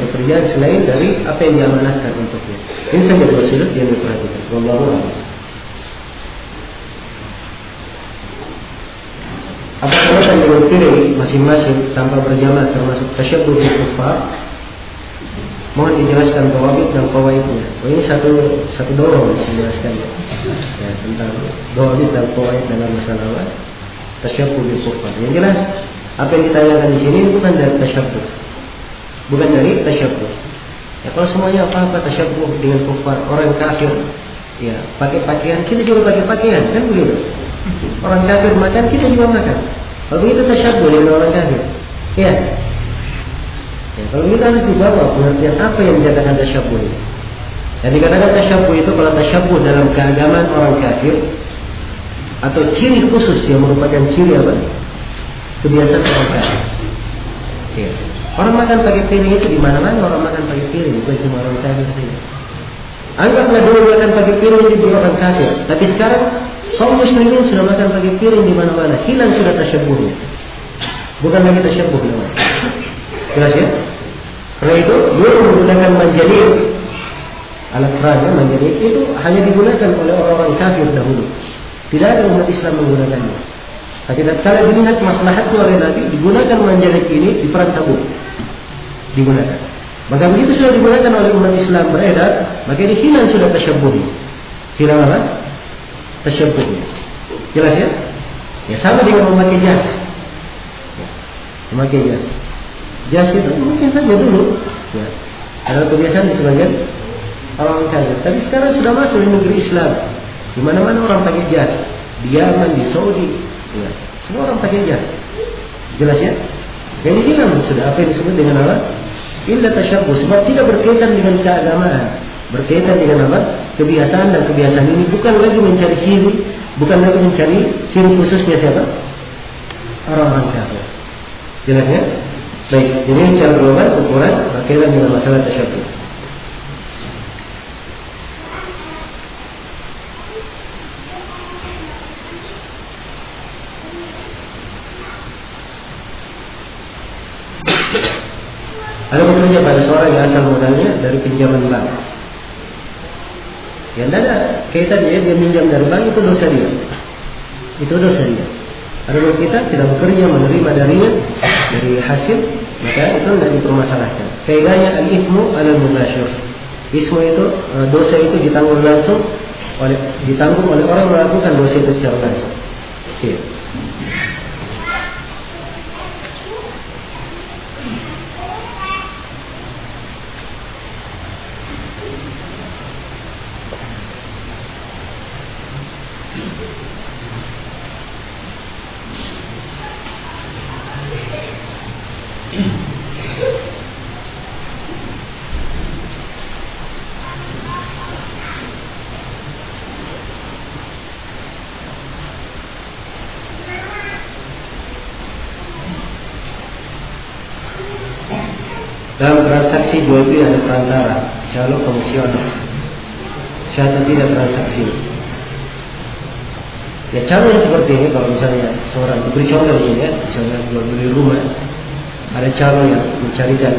bekerja selain dari apa yang diamanahkan untuknya. Ini saja dua sudut yang diperhatikan. Wallahu a'lam. Apa kaitan dengan piring masing-masing tanpa berjamaah termasuk tasyabbuh bil kuffar? Mohon dijelaskan dawabit dan qawaidnya. Ini satu dorong dijelaskan ya, tentang dawabit dan qawaid dalam masalah tasyabbuh bil kuffar. Yang jelas apa yang ditanyakan di sini bukan dari tasyabbuh. Bukan dari tasyabbuh. Ya, kalau semuanya apa-apa tasyabbuh dengan kuffar, orang kafir, ya pakai pakaian, kita juga pakai pakaian, kan begitu? Orang kafir makan, kita juga makan. Kalau begitu tasyabbuh dengan orang kafir. Ya. Ya, kalau kita harus dibawa pengertian apa yang dikatakan tasyabbuh ini. Yang dikatakan tasyabbuh itu kalau tasyabbuh dalam keagamaan orang kafir atau ciri khusus yang merupakan ciri apa? Kebiasaan orang kafir. Ya. Orang makan pakai piring itu di mana-mana orang makan pakai piring, bukan cuma orang kafir saja. Anggaplah dulu makan pakai piring itu di orang kafir, tapi sekarang kaum muslimin sudah makan pakai piring di mana-mana, hilang sudah tasyabbuhnya. Bukan lagi tasyabbuh namanya. Jelas ya? Karena itu dulu menggunakan manjanik, alat peraga manjanik itu hanya digunakan oleh orang-orang kafir dahulu. Tidak ada umat Islam menggunakannya. Tapi tatkala dilihat maslahatnya oleh Nabi, digunakan manjanik ini di perang Tabuk. Digunakan. Maka begitu sudah digunakan oleh umat Islam beredar, maka ini hilang sudah tasyabbuhnya. Hilang apa? Tasyabbuhnya. Jelas ya? Ya sama dengan memakai jas. Ya, memakai jas. Jas itu mungkin saja dulu. Ya. Ada kebiasaan di sebagian orang kafir. Tapi sekarang sudah masuk di negeri Islam. Di mana-mana orang pakai jas. Di Yaman, di Saudi. Ya. Semua orang pakai jas. Jelas ya? Jadi hilang sudah apa yang disebut dengan apa? Illa tasyabbuh. Sebab tidak berkaitan dengan keagamaan. Berkaitan dengan apa? Kebiasaan, dan kebiasaan ini bukan lagi mencari ciri, bukan lagi mencari ciri khususnya siapa? Orang-orang kafir. Jelas ya? Baik, jadi secara global ukuran berkaitan dengan masalah tasyabbuh. Ada bekerja pada seorang yang asal modalnya dari pinjaman bank. Yang tidak ada kaitannya dia minjam dari bank, itu dosa dia. Itu dosa dia. Ada kita tidak bekerja menerima darinya dari hasil, maka itu tidak dipermasalahkan. Kaidahnya al-ithmu alal mubasyir. Ismu itu dosa itu ditanggung oleh orang yang melakukan dosa itu secara langsung. Iya. Dalam transaksi jual beli ada perantara, calo komisioner, sah atau tidak transaksi. Ya calo yang seperti ini, kalau misalnya seorang diberi contoh di sini ya, misalnya jual beli rumah, ada calo yang mencarikan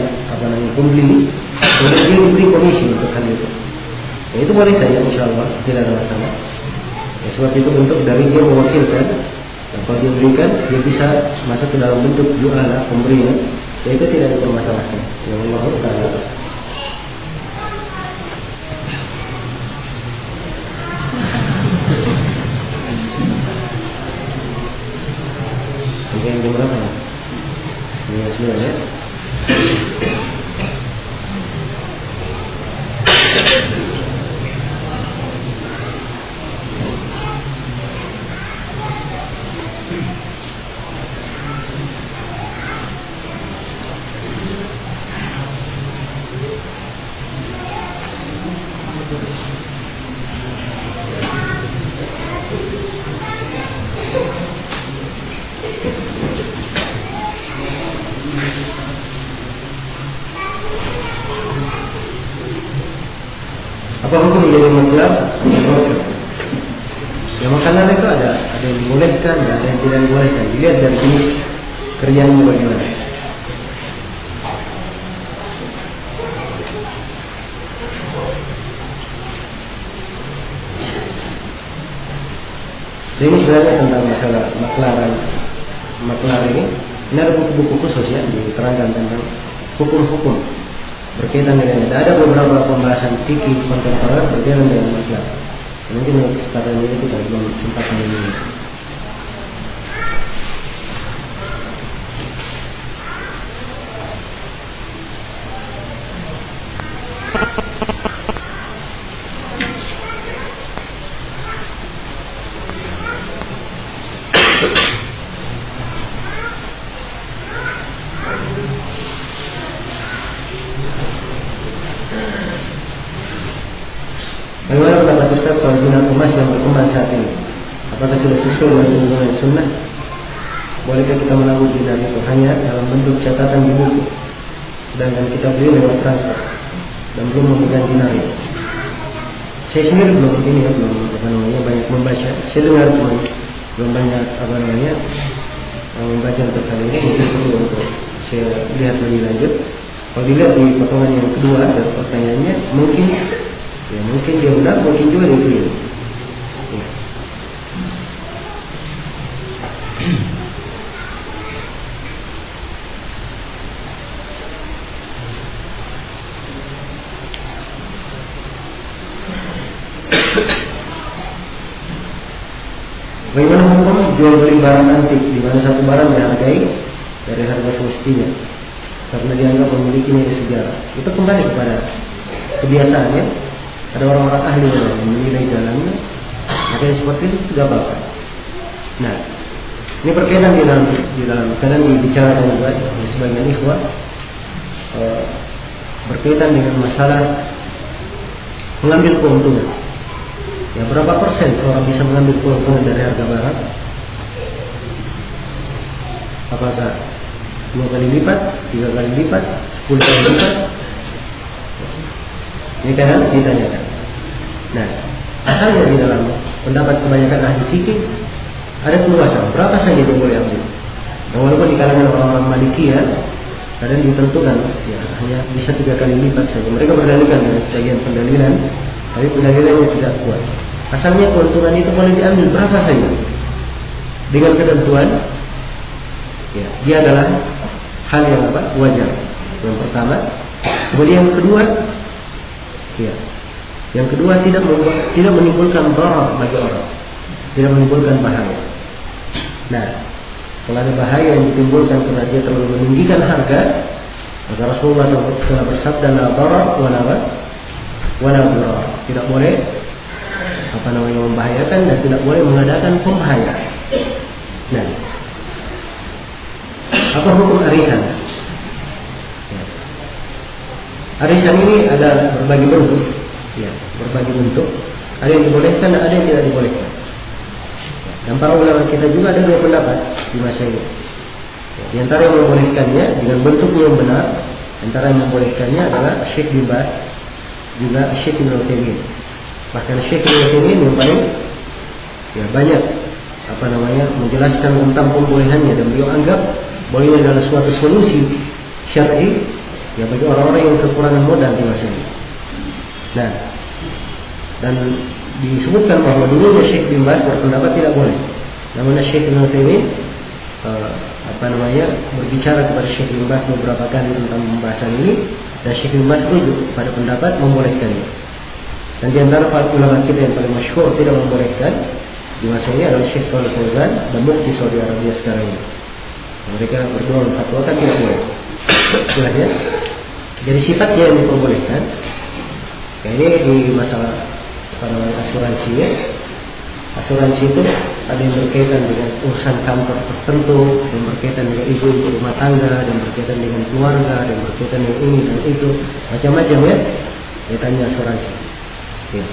pembeli, kemudian dia diberi komisi untuk hal itu. Ya, itu boleh saja, insya Allah tidak ada masalah. Ya, sebab itu bentuk dari dia mewakilkan. Dan kalau dia berikan, dia bisa masuk ke dalam bentuk ju'ala, pemberian. Ya itu tidak dipermasalahkan. Ya Allah Ta'ala. Sampai yang jam berapa ya? Ini sudah ya. Apa hukum menjadi maklar? Ya makanan itu ada yang dibolehkan, ada yang tidak dibolehkan. Dilihat dari jenis kerjanya bagaimana. Jadi ini sebenarnya tentang masalah maklar ini. Ini ada buku-buku khusus ya, diterangkan tentang hukum-hukum berkaitan dengan ada beberapa pembahasan fikih kontemporer berkaitan dengan maklar. Mungkin kesempatan ini kita belum sempat mengenai. Bagaimana pendapat Ustaz soal dinar emas yang berkembang saat ini? Apakah sudah sesuai dengan tuntunan sunnah? Bolehkah kita menabung dinar itu hanya dalam bentuk catatan di buku, sedangkan kita beli lewat transfer dan belum memegang dinar itu? Saya sendiri belum banyak membaca. Saya dengar cuma belum banyak membaca untuk hal ini. Mungkin perlu untuk saya lihat lebih lanjut. Kalau dilihat di potongan yang kedua dari pertanyaannya, mungkin dia benar, mungkin juga dia keliru. Ya. Bagaimana hukum jual beli barang antik di mana satu barang dihargai dari harga semestinya karena dianggap memiliki nilai sejarah? Itu kembali kepada kebiasaannya. Ada orang-orang ahli yang menilai jalannya, maka yang seperti itu tidak apa-apa. Nah, ini berkaitan di dalam kadang dibicarakan juga oleh sebagian ikhwah berkaitan dengan masalah mengambil keuntungan. Ya, berapa persen seorang bisa mengambil keuntungan dari harga barang? Apakah 2 kali lipat, 3 kali lipat, 10 kali lipat? Ini kadang ditanyakan. Nah, asalnya di dalam pendapat kebanyakan ahli fikih ada keluasan berapa saja dia boleh ambil. Nah, walaupun di kalangan orang-orang Malikiyah kadang ditentukan ya hanya bisa 3 kali lipat saja. Mereka berdalilkan dengan sebagian pendalilan, tapi pendalilannya tidak kuat. Asalnya keuntungan itu boleh diambil berapa saja dengan ketentuan. Ya, dia adalah hal yang wajar. Yang pertama, kemudian yang kedua. Ya. Yang kedua tidak menimbulkan darar bagi orang, tidak menimbulkan bahaya. Nah, kalau ada bahaya yang ditimbulkan karena dia terlalu meninggikan harga, maka Rasulullah telah bersabda la darar wala dirar. Tidak boleh membahayakan dan tidak boleh mengadakan pembahayaan. Nah, apa hukum arisan? Arisan ini ada berbagai bentuk, ya, berbagai bentuk. Ada yang dibolehkan dan ada yang tidak dibolehkan. Dan para ulama kita juga ada 2 pendapat di masa ini. Di antara yang membolehkannya dengan bentuknya yang benar, Antara yang membolehkannya adalah Syekh bin Baz, juga Syekh Ibnu Utsaimin. Bahkan Syekh Ibnu Utsaimin yang paling banyak menjelaskan tentang pembolehannya, dan beliau anggap bahwa ini adalah suatu solusi syar'i bagi orang-orang yang kekurangan modal di masa ini. Nah, dan disebutkan bahwa dulunya Syekh bin Baz berpendapat tidak boleh. Namun Syekh Ibnu Utsaimin berbicara kepada Syekh bin Baz beberapa kali tentang pembahasan ini, dan Syekh bin Baz rujuk pada pendapat membolehkannya. Dan di antara ulama kita yang paling masyhur tidak membolehkan di masa ini adalah Syekh Shalih Fauzan dan Mufti Saudi Arabia sekarang ini. Mereka berdua memfatwakan tidak boleh. Jelas ya? Jadi sifatnya yang diperbolehkan. Ini di masalah asuransi ya. Asuransi itu ada yang berkaitan dengan urusan kantor tertentu, yang berkaitan dengan ibu-ibu rumah tangga, dan berkaitan dengan keluarga, dan berkaitan dengan ini dan itu, macam-macam ya kaitannya asuransi. Ya,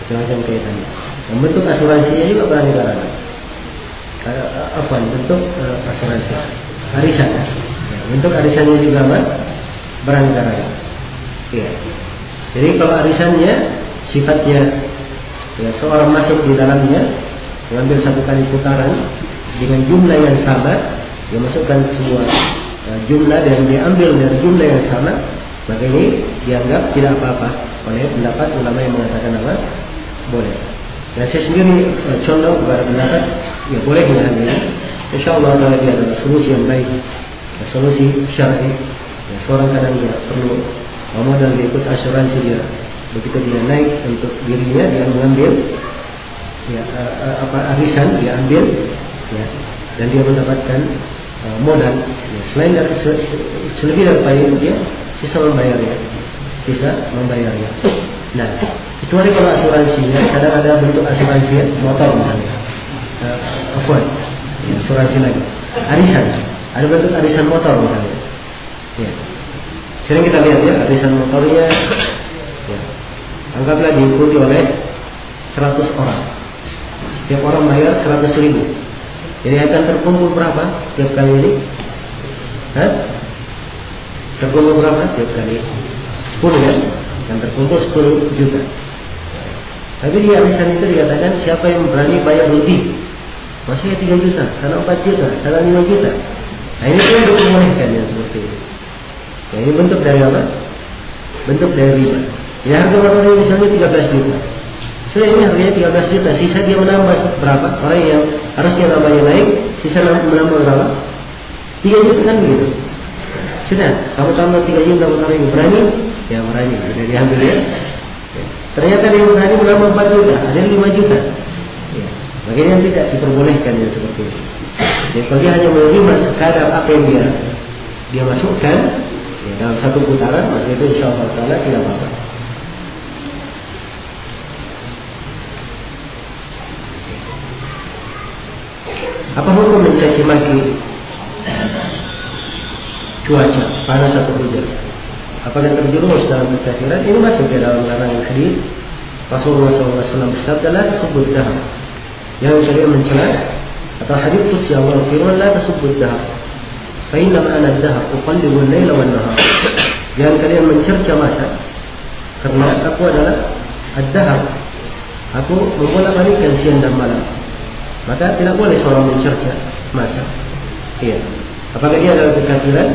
macam-macam kaitannya. Dan bentuk asuransinya juga beraneka-ragam. Bentuk asuransi arisan. Ya, bentuk arisannya juga beraneka-ragam. Ya. Jadi kalau arisannya sifatnya seorang masuk di dalamnya, mengambil satu kali putaran dengan jumlah yang sama, dia masukkan semua jumlah dan dia ambil dari jumlah yang sama, maka ini dianggap tidak apa-apa oleh pendapat ulama yang mengatakan apa? Boleh. Dan saya sendiri condong kepada pendapat bolehnya hal ini. InsyaAllah dia adalah solusi yang baik, solusi syar'i. Seorang kadang dia perlu modal, dia ikut asuransi, dia begitu dia naik untuk dirinya, dia mengambil arisan, dia ambil dan dia mendapatkan modal selain dari selebih daripada itu dia sisa membayarnya. Nah, kecuali kalau asuransinya kadang ada bentuk asuransi motor misalnya, asuransi lagi arisan, ada bentuk arisan motor misalnya. Sering kita lihat ya, arisan motornya anggaplah diikuti oleh 100 orang. Setiap orang bayar 100.000. Jadi akan terkumpul berapa tiap kali ini? Terkumpul berapa tiap kali? 10 ya? Yang terkumpul 10 juta. Tapi di arisan itu dikatakan siapa yang berani bayar lebih, maksudnya 3 juta, sana 4 juta, sana 5 juta. Nah ini kan diperbolehkan yang seperti ini. Nah, ini bentuk dari apa? Bentuk dari riba. Ya, harga motornya misalnya 13 juta. Sudah ini harganya 13 juta, sisa dia menambah berapa? Orang yang harusnya nambahnya naik, sisa menambah berapa? 3 juta kan begitu. Sudah, kamu tambah 3 juta motor ini, berani? Ya berani, sudah diambil ya. Ternyata dia berani menambah 4 juta, ada 5 juta. Ya, bagian tidak diperbolehkan yang seperti itu. Jadi kalau dia hanya menerima sekadar apa yang dia masukkan dalam satu putaran, maka itu insyaallah taala tidak apa-apa. Apa hukum mencaci maki cuaca panas atau hujan? Apakah terjerumus dalam kekafiran? Ini masuk ke dalam larangan hadis Rasulullah SAW bersabda, "La tasubbu ad-dahr." Yang kalian mencela, atau hadis qudsi Allah firman, "La tasubbu ad-dahr. Fa inna ana ad-dahr uqallibu al-laila wan-nahar." Yang kalian mencerca masa, karena aku adalah ad-dahr. Aku membolak-balikkan siang dan malam. Maka tidak boleh seorang mencerca masa. Iya. Apakah dia adalah kekafiran?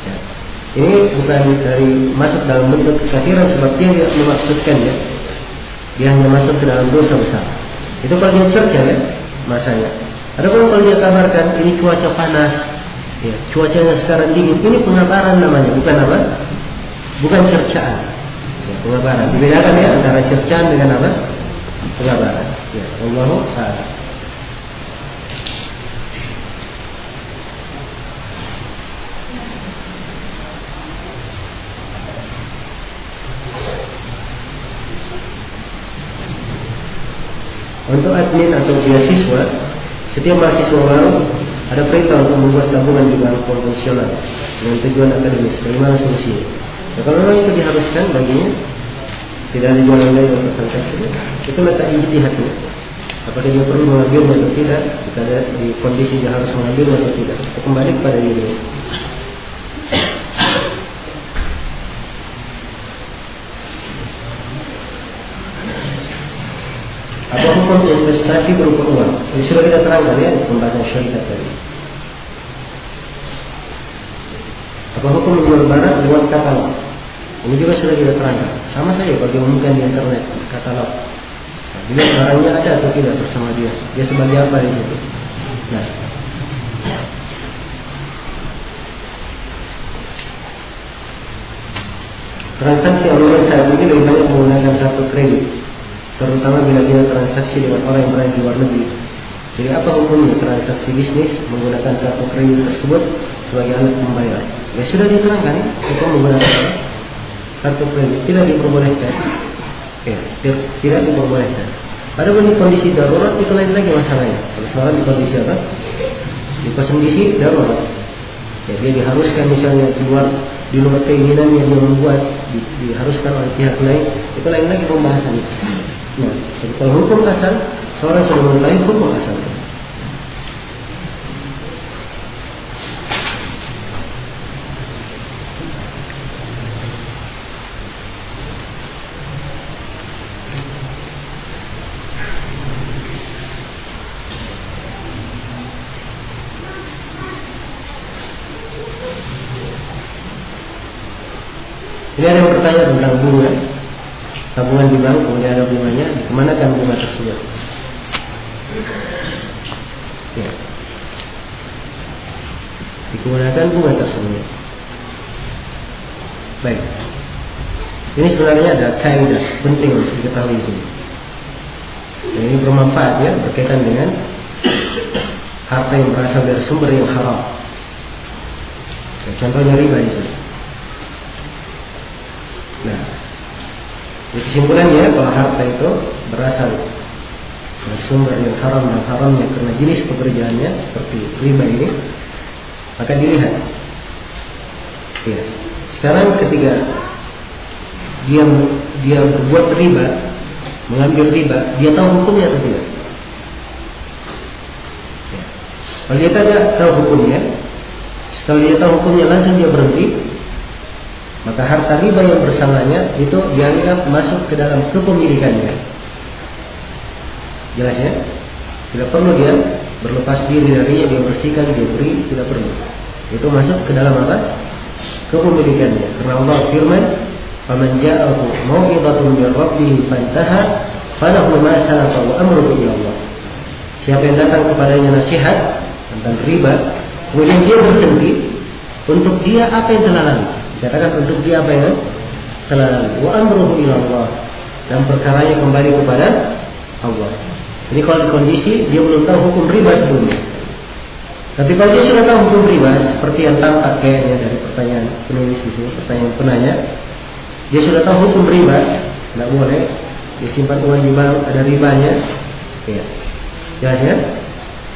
Ya. Ini bukan dari masuk dalam bentuk kekafiran sebab dia tidak memaksudkannya. Dia hanya masuk ke dalam dosa besar. Itu kalau dia cerca ya masanya. Adapun kalau dia kabarkan ini cuaca panas, ya, cuacanya sekarang dingin, ini pengabaran namanya, bukan apa? Bukan cercaan. Ya, pengabaran. Dibedakan ya antara cercaan dengan apa? Pengabaran. Ya, Allahu a'lam. Untuk admin atau beasiswa, setiap mahasiswa baru ada perintah untuk membuat tabungan di bank konvensional dengan tujuan akademis. Bagaimana solusinya? Nah, kalau memang itu diharuskan baginya, tidak ada jalan lain untuk transaksi, itu letak ijtihadnya. Apakah dia perlu mengambilnya atau tidak? Jika ada di kondisi dia harus mengambilnya atau tidak, itu kembali kepada dirinya. hukum investasi berupa uang? Ini sudah kita terangkan ya di pembahasan syarikat tadi. Apa hukum menjual barang lewat katalog? Ini juga sudah kita terangkan. Sama saja kalau diumumkan di internet katalog. Nah, dilihat barangnya ada atau tidak bersama dia. Dia sebagai apa di situ? Nah, transaksi online saat ini lebih banyak menggunakan kartu kredit, terutama bila kita transaksi dengan orang yang berada di luar negeri. Jadi apa hukumnya transaksi bisnis menggunakan kartu kredit tersebut sebagai alat pembayar? Ya sudah diterangkan ya, hukum menggunakan kartu kredit tidak diperbolehkan. Ya, tidak diperbolehkan. Pada kondisi darurat itu lain lagi masalahnya. Kalau seorang di kondisi apa? Di kondisi darurat. Ya, dia diharuskan misalnya di luar keinginannya dia membuat diharuskan oleh pihak lain, itu lain lagi pembahasannya. Nah, jadi kalau hukum asal, seorang sudah mengetahui hukum asal. Ini ada yang bertanya tentang bunga, tabungan di bank, kemudian ada bunganya, dikemanakan bunga tersebut? Ya, digunakan bunga tersebut. Baik, ini sebenarnya ada kaidah penting untuk diketahui di sini. Dan ini bermanfaat ya, berkaitan dengan harta yang berasal dari sumber yang haram. Ya, contohnya riba di sini. Nah, kesimpulannya kalau harta itu berasal dari sumber yang haram dan haramnya karena jenis pekerjaannya seperti riba ini, maka dilihat. Ya, sekarang ketika dia berbuat riba, mengambil riba, dia tahu hukumnya atau tidak? Ya. Kalau dia tidak tahu hukumnya, setelah dia tahu hukumnya langsung dia berhenti, maka harta riba yang bersamanya itu dianggap masuk ke dalam kepemilikannya. Jelas ya? Tidak perlu dia berlepas diri darinya, dia bersihkan, dia beri, tidak perlu. Itu masuk ke dalam apa? Kepemilikannya. Karena Allah firman, "Faman ja'ahu mau'izatun min rabbih fantaha, falahu ma salafa wa amruhu ila Allah." Siapa yang datang kepadanya nasihat tentang riba, kemudian dia berhenti, untuk dia apa yang telah lalu? Katakan untuk dia apa yang telah lalu. Wa amruhu ila Allah, dan perkaranya kembali kepada Allah. Ini kalau di kondisi dia belum tahu hukum riba sebelumnya. Tapi kalau dia sudah tahu hukum riba, seperti yang tampak kayaknya dari pertanyaan penulis di sini, pertanyaan penanya, dia sudah tahu hukum riba, tidak boleh disimpan uang di bank ada ribanya. Ya, jelas ya.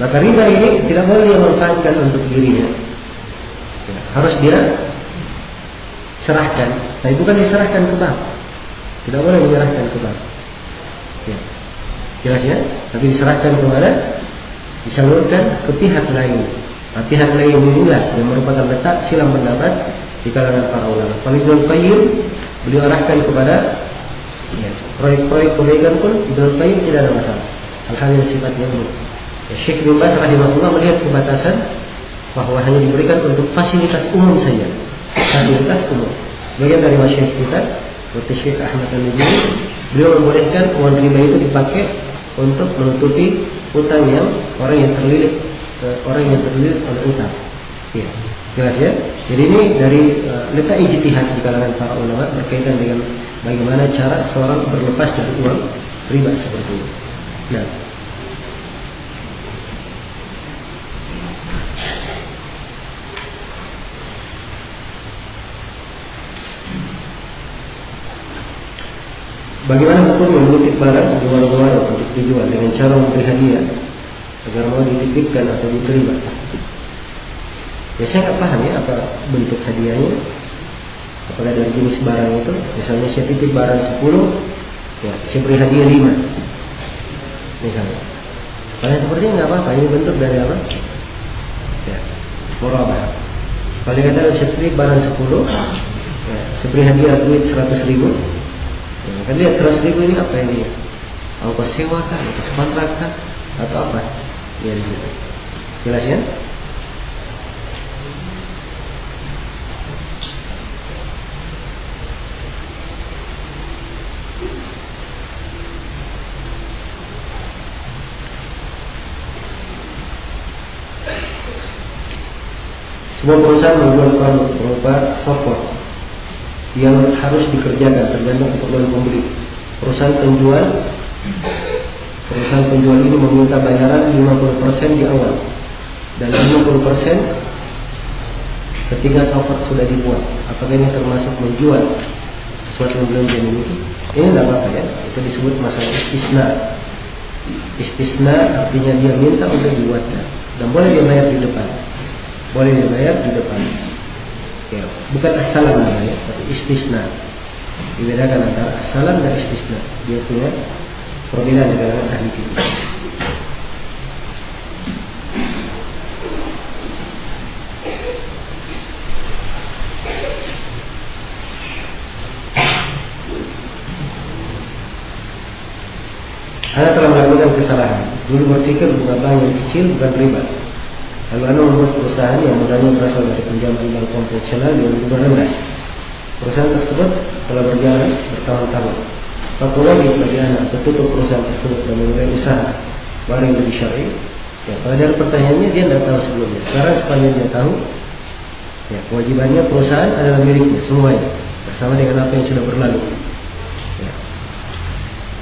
Maka riba ini tidak boleh dia manfaatkan untuk dirinya. Ya, harus dia serahkan, tapi bukan diserahkan ke bank. Tidak boleh menyerahkan ke bank. Ya. Jelas ya? Tapi diserahkan kepada, disalurkan ke pihak lain. Nah, pihak lain inilah yang merupakan letak silang pendapat di kalangan para ulama. Kalau Ibnu Qayyim beliau arahkan kepada ya, proyek-proyek kebaikan pun Ibnu Qayyim tidak ada masalah. Hal-hal yang sifatnya umum. Ya, Syekh bin Baz rahimahullah melihat kebatasan bahwa hanya diberikan untuk fasilitas umum saja. Fasilitas umum. Sebagian dari masyayikh kita, seperti Syekh Ahmad Al-Nujumi, beliau membolehkan uang riba itu dipakai untuk menutupi utang yang orang yang terlilit oleh utang. Ya, jelas ya. Jadi ini dari letak ijtihad di kalangan para ulama berkaitan dengan bagaimana cara seorang berlepas dari uang riba seperti ini. Nah, bagaimana hukum mengutip barang di luar-luar untuk dijual dengan cara memberi hadiah agar mau dititipkan atau diterima? Ya saya nggak paham ya apa bentuk hadiahnya. Apakah dari jenis barang itu? Misalnya saya titip barang 10, ya saya beri hadiah 5. Misalnya. Kalau seperti ini nggak apa-apa. Ini bentuk dari apa? Ya, murabah. Kalau dikatakan saya titip barang 10, ya, saya beri hadiah duit 100.000. Ya, kan lihat 100.000 ini apa ini? ongkos sewa kah, ongkos kontrak kah, atau apa? Ya di situ. Jelas ya? Sebuah perusahaan menjual produk berupa software yang harus dikerjakan tergantung keperluan pembeli. Perusahaan penjual ini meminta bayaran 50% di awal dan 50% ketika software sudah dibuat. Apakah ini termasuk menjual sesuatu yang belum dimiliki? Ini tidak apa-apa ya. Itu disebut masalah istisna. Istisna artinya dia minta untuk dibuatkan dan boleh dia bayar di depan. Boleh dibayar di depan. Ya, bukan as-salam namanya, tapi istisna. Dibedakan antara as-salam dan istisna. Dia punya perbedaan di kalangan ahli fikih. Anda telah melakukan kesalahan. Dulu berpikir bunga bank yang kecil bukan riba. Lalu Anda membuat perusahaan yang modalnya berasal dari pinjaman bank konvensional dengan bunga rendah. Perusahaan tersebut telah berjalan bertahun-tahun. Maka wajib bagi Anda untuk tutup perusahaan tersebut dan memulai usaha baru yang lebih syar'i. Ya, pada dari pertanyaannya dia tidak tahu sebelumnya. Sekarang sepanjang dia tahu, ya, kewajibannya perusahaan adalah miliknya semuanya bersama dengan apa yang sudah berlalu. Ya.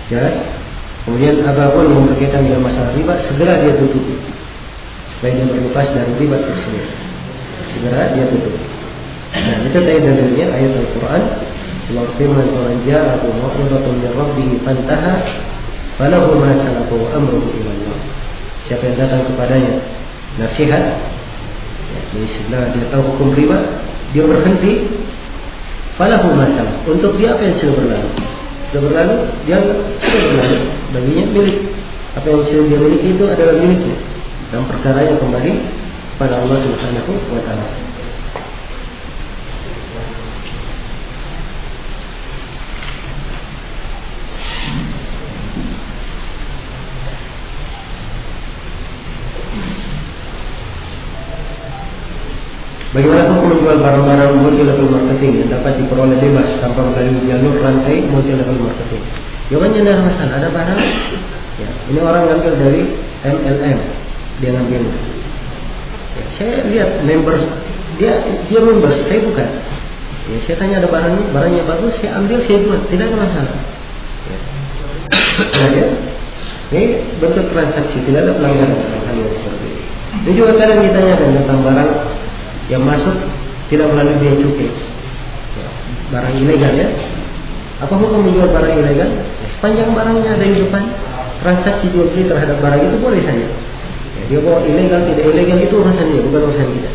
Jelas? Kemudian apapun yang berkaitan dengan masalah riba segera dia tutupi. Supaya dia berlepas dari riba tersebut. Segera dia tutup. Nah, itu tadi dalilnya ayat Al-Quran. Allah firman, "Man ja'ahu mau'izatun min rabbih fantaha falahu ma salafa wa amruhu ila Allah." Siapa yang datang kepadanya nasihat, ya, setelah dia tahu hukum riba, dia berhenti, falahu ma salaf. Untuk dia apa yang sudah berlalu? Sudah berlalu, dia sudah berlalu. Baginya milik. Apa yang sudah dia miliki itu adalah miliknya. Dan perkaranya kembali pada Allah Subhanahu wa Ta'ala. Bagaimana hukum menjual barang-barang multi level marketing yang dapat diperoleh bebas tanpa melalui jalur rantai multi level marketing? Jawabannya tidak ada masalah. Ada barang, ya, ini orang ngambil dari MLM, dia ngambil. Ya, saya lihat member, dia member, saya bukan. Ya, saya tanya ada barangnya bagus, saya ambil, saya buat, tidak ada masalah. Ya. Nah, ya, ini bentuk transaksi, tidak ada pelanggaran hal yang seperti ini. Ini juga kadang ditanyakan tentang barang yang masuk tidak melalui biaya cukai, ya, barang ilegal ya. Apa hukum menjual barang ilegal? Ya, sepanjang barangnya ada di depan, transaksi jual beli terhadap barang itu boleh saja. Ya, dia bawa ilegal tidak ilegal itu urusan dia, bukan urusan kita.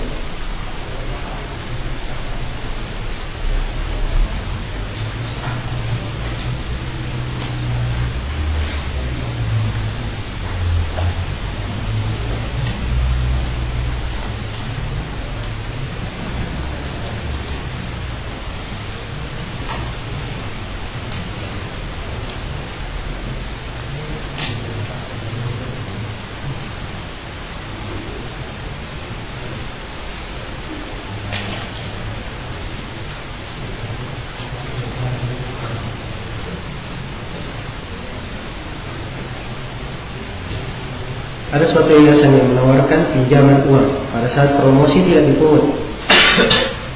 Ada suatu yayasan yang menawarkan pinjaman uang pada saat promosi tidak dipungut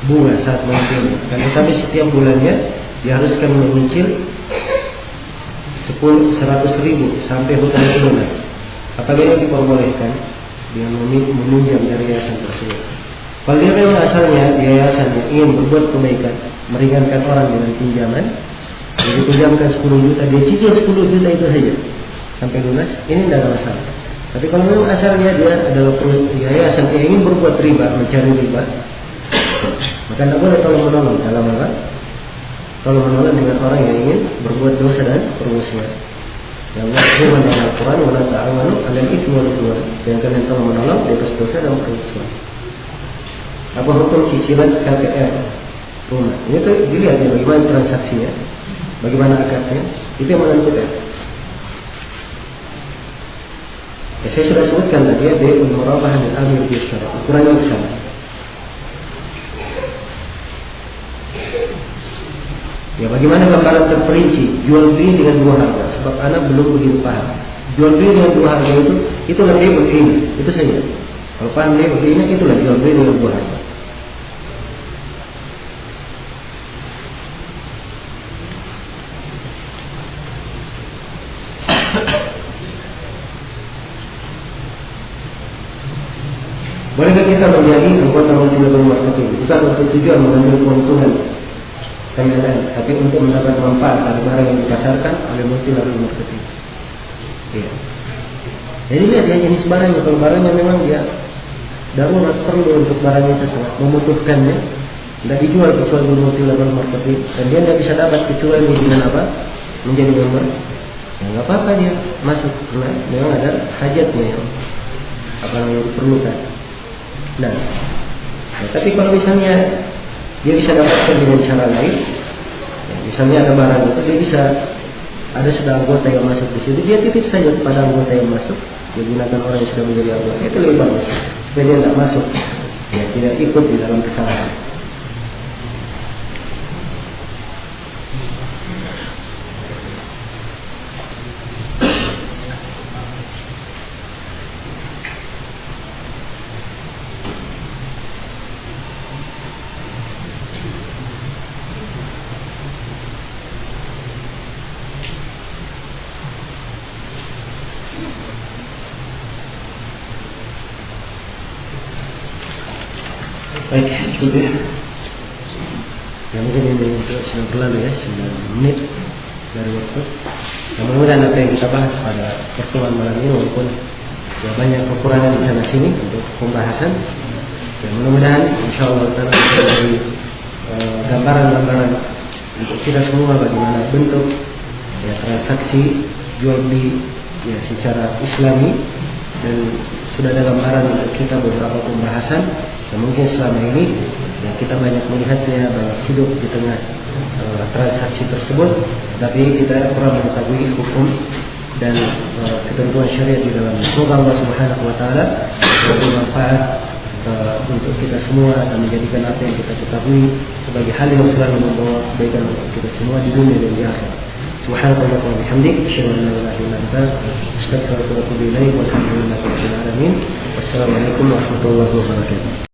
bunga saat menyicil, tetapi setiap bulannya diharuskan menyicil 100.000 sampai hutang itu lunas. Apakah ini diperbolehkan dengan meminjam dari yayasan tersebut? Kalau dia memang asalnya yayasan yang ingin berbuat kebaikan, meringankan orang dengan pinjaman, dia pinjamkan 10 juta, dia cicil 10 juta itu saja sampai lunas, ini tidak ada masalah. Tapi kalau memang asalnya dia adalah yayasan yang ingin berbuat riba, mencari riba, maka tidak boleh tolong menolong dalam apa? Tolong menolong dengan orang yang ingin berbuat dosa dan permusuhan. Yang Allah firman dalam Al-Quran, "Wala ta'awanu 'alal itsmi wal 'udwan." Dan kalian tolong menolong di atas dosa dan permusuhan. Apa hukum cicilan KPR rumah? Ini tuh dilihat ya, bagaimana transaksinya, bagaimana akadnya, itu yang menentukan. Ya, saya sudah sebutkan tadi ya, bai'ul murabahah dan al-amil bil syara'. Ukurannya ke sana. Ya, bagaimana gambaran terperinci jual beli dengan dua harga? Sebab anak belum begitu paham. Jual beli dengan dua harga itu lebih berbeda. Itu saja. Kalau paham lebih berbeda, itulah jual beli dengan dua harga. Bolehkah kita menjadi anggota multilevel marketing bukan untuk tujuan mengambil keuntungan PLN, tapi untuk mendapat manfaat dari barang yang dipasarkan oleh multilevel marketing? Iya. Jadi lihat ya jenis barangnya. Kalau barangnya memang dia darurat perlu untuk barangnya tersebut, membutuhkannya, tidak dijual kecuali di multilevel marketing, dan dia tidak bisa dapat kecuali dengan apa? Menjadi member. Ya nggak apa-apa dia masuk karena memang ada hajatnya yang apa yang diperlukan. Nah, ya, tapi kalau misalnya dia bisa dapatkan dengan cara lain, ya, misalnya ada barang itu dia bisa ada sudah anggota yang masuk di situ, dia titip saja kepada anggota yang masuk, dia gunakan orang yang sudah menjadi anggota, itu lebih bagus supaya dia tidak masuk, ya tidak ikut di dalam kesalahan. Baik, cukup ya. Ya mungkin ini untuk sudah berlalu ya, 9 menit dari waktu. Mudah-mudahan apa yang kita bahas pada pertemuan malam ini walaupun ya banyak kekurangan di sana sini untuk pembahasan. Ya mudah-mudahan insyaallah kita menjadi gambaran-gambaran untuk kita semua bagaimana bentuk ya transaksi jual beli ya secara Islami, dan sudah ada gambaran untuk kita beberapa pembahasan. Dan mungkin selama ini ya kita banyak melihatnya, banyak hidup di tengah transaksi tersebut, tapi kita kurang mengetahui hukum dan ketentuan syariat di dalamnya. Semoga Allah Subhanahu Wa Taala memberi manfaat untuk kita semua dan menjadikan apa yang kita ketahui sebagai hal yang selalu membawa kebaikan untuk kita semua di dunia dan di akhirat. Subhanallahi wa bihamdihi, asyhadu an la ilaha illa anta, astaghfiruka wa atubu ilaik. Walhamdulillahirabbil alamin. Wassalamualaikum warahmatullahi wabarakatuh.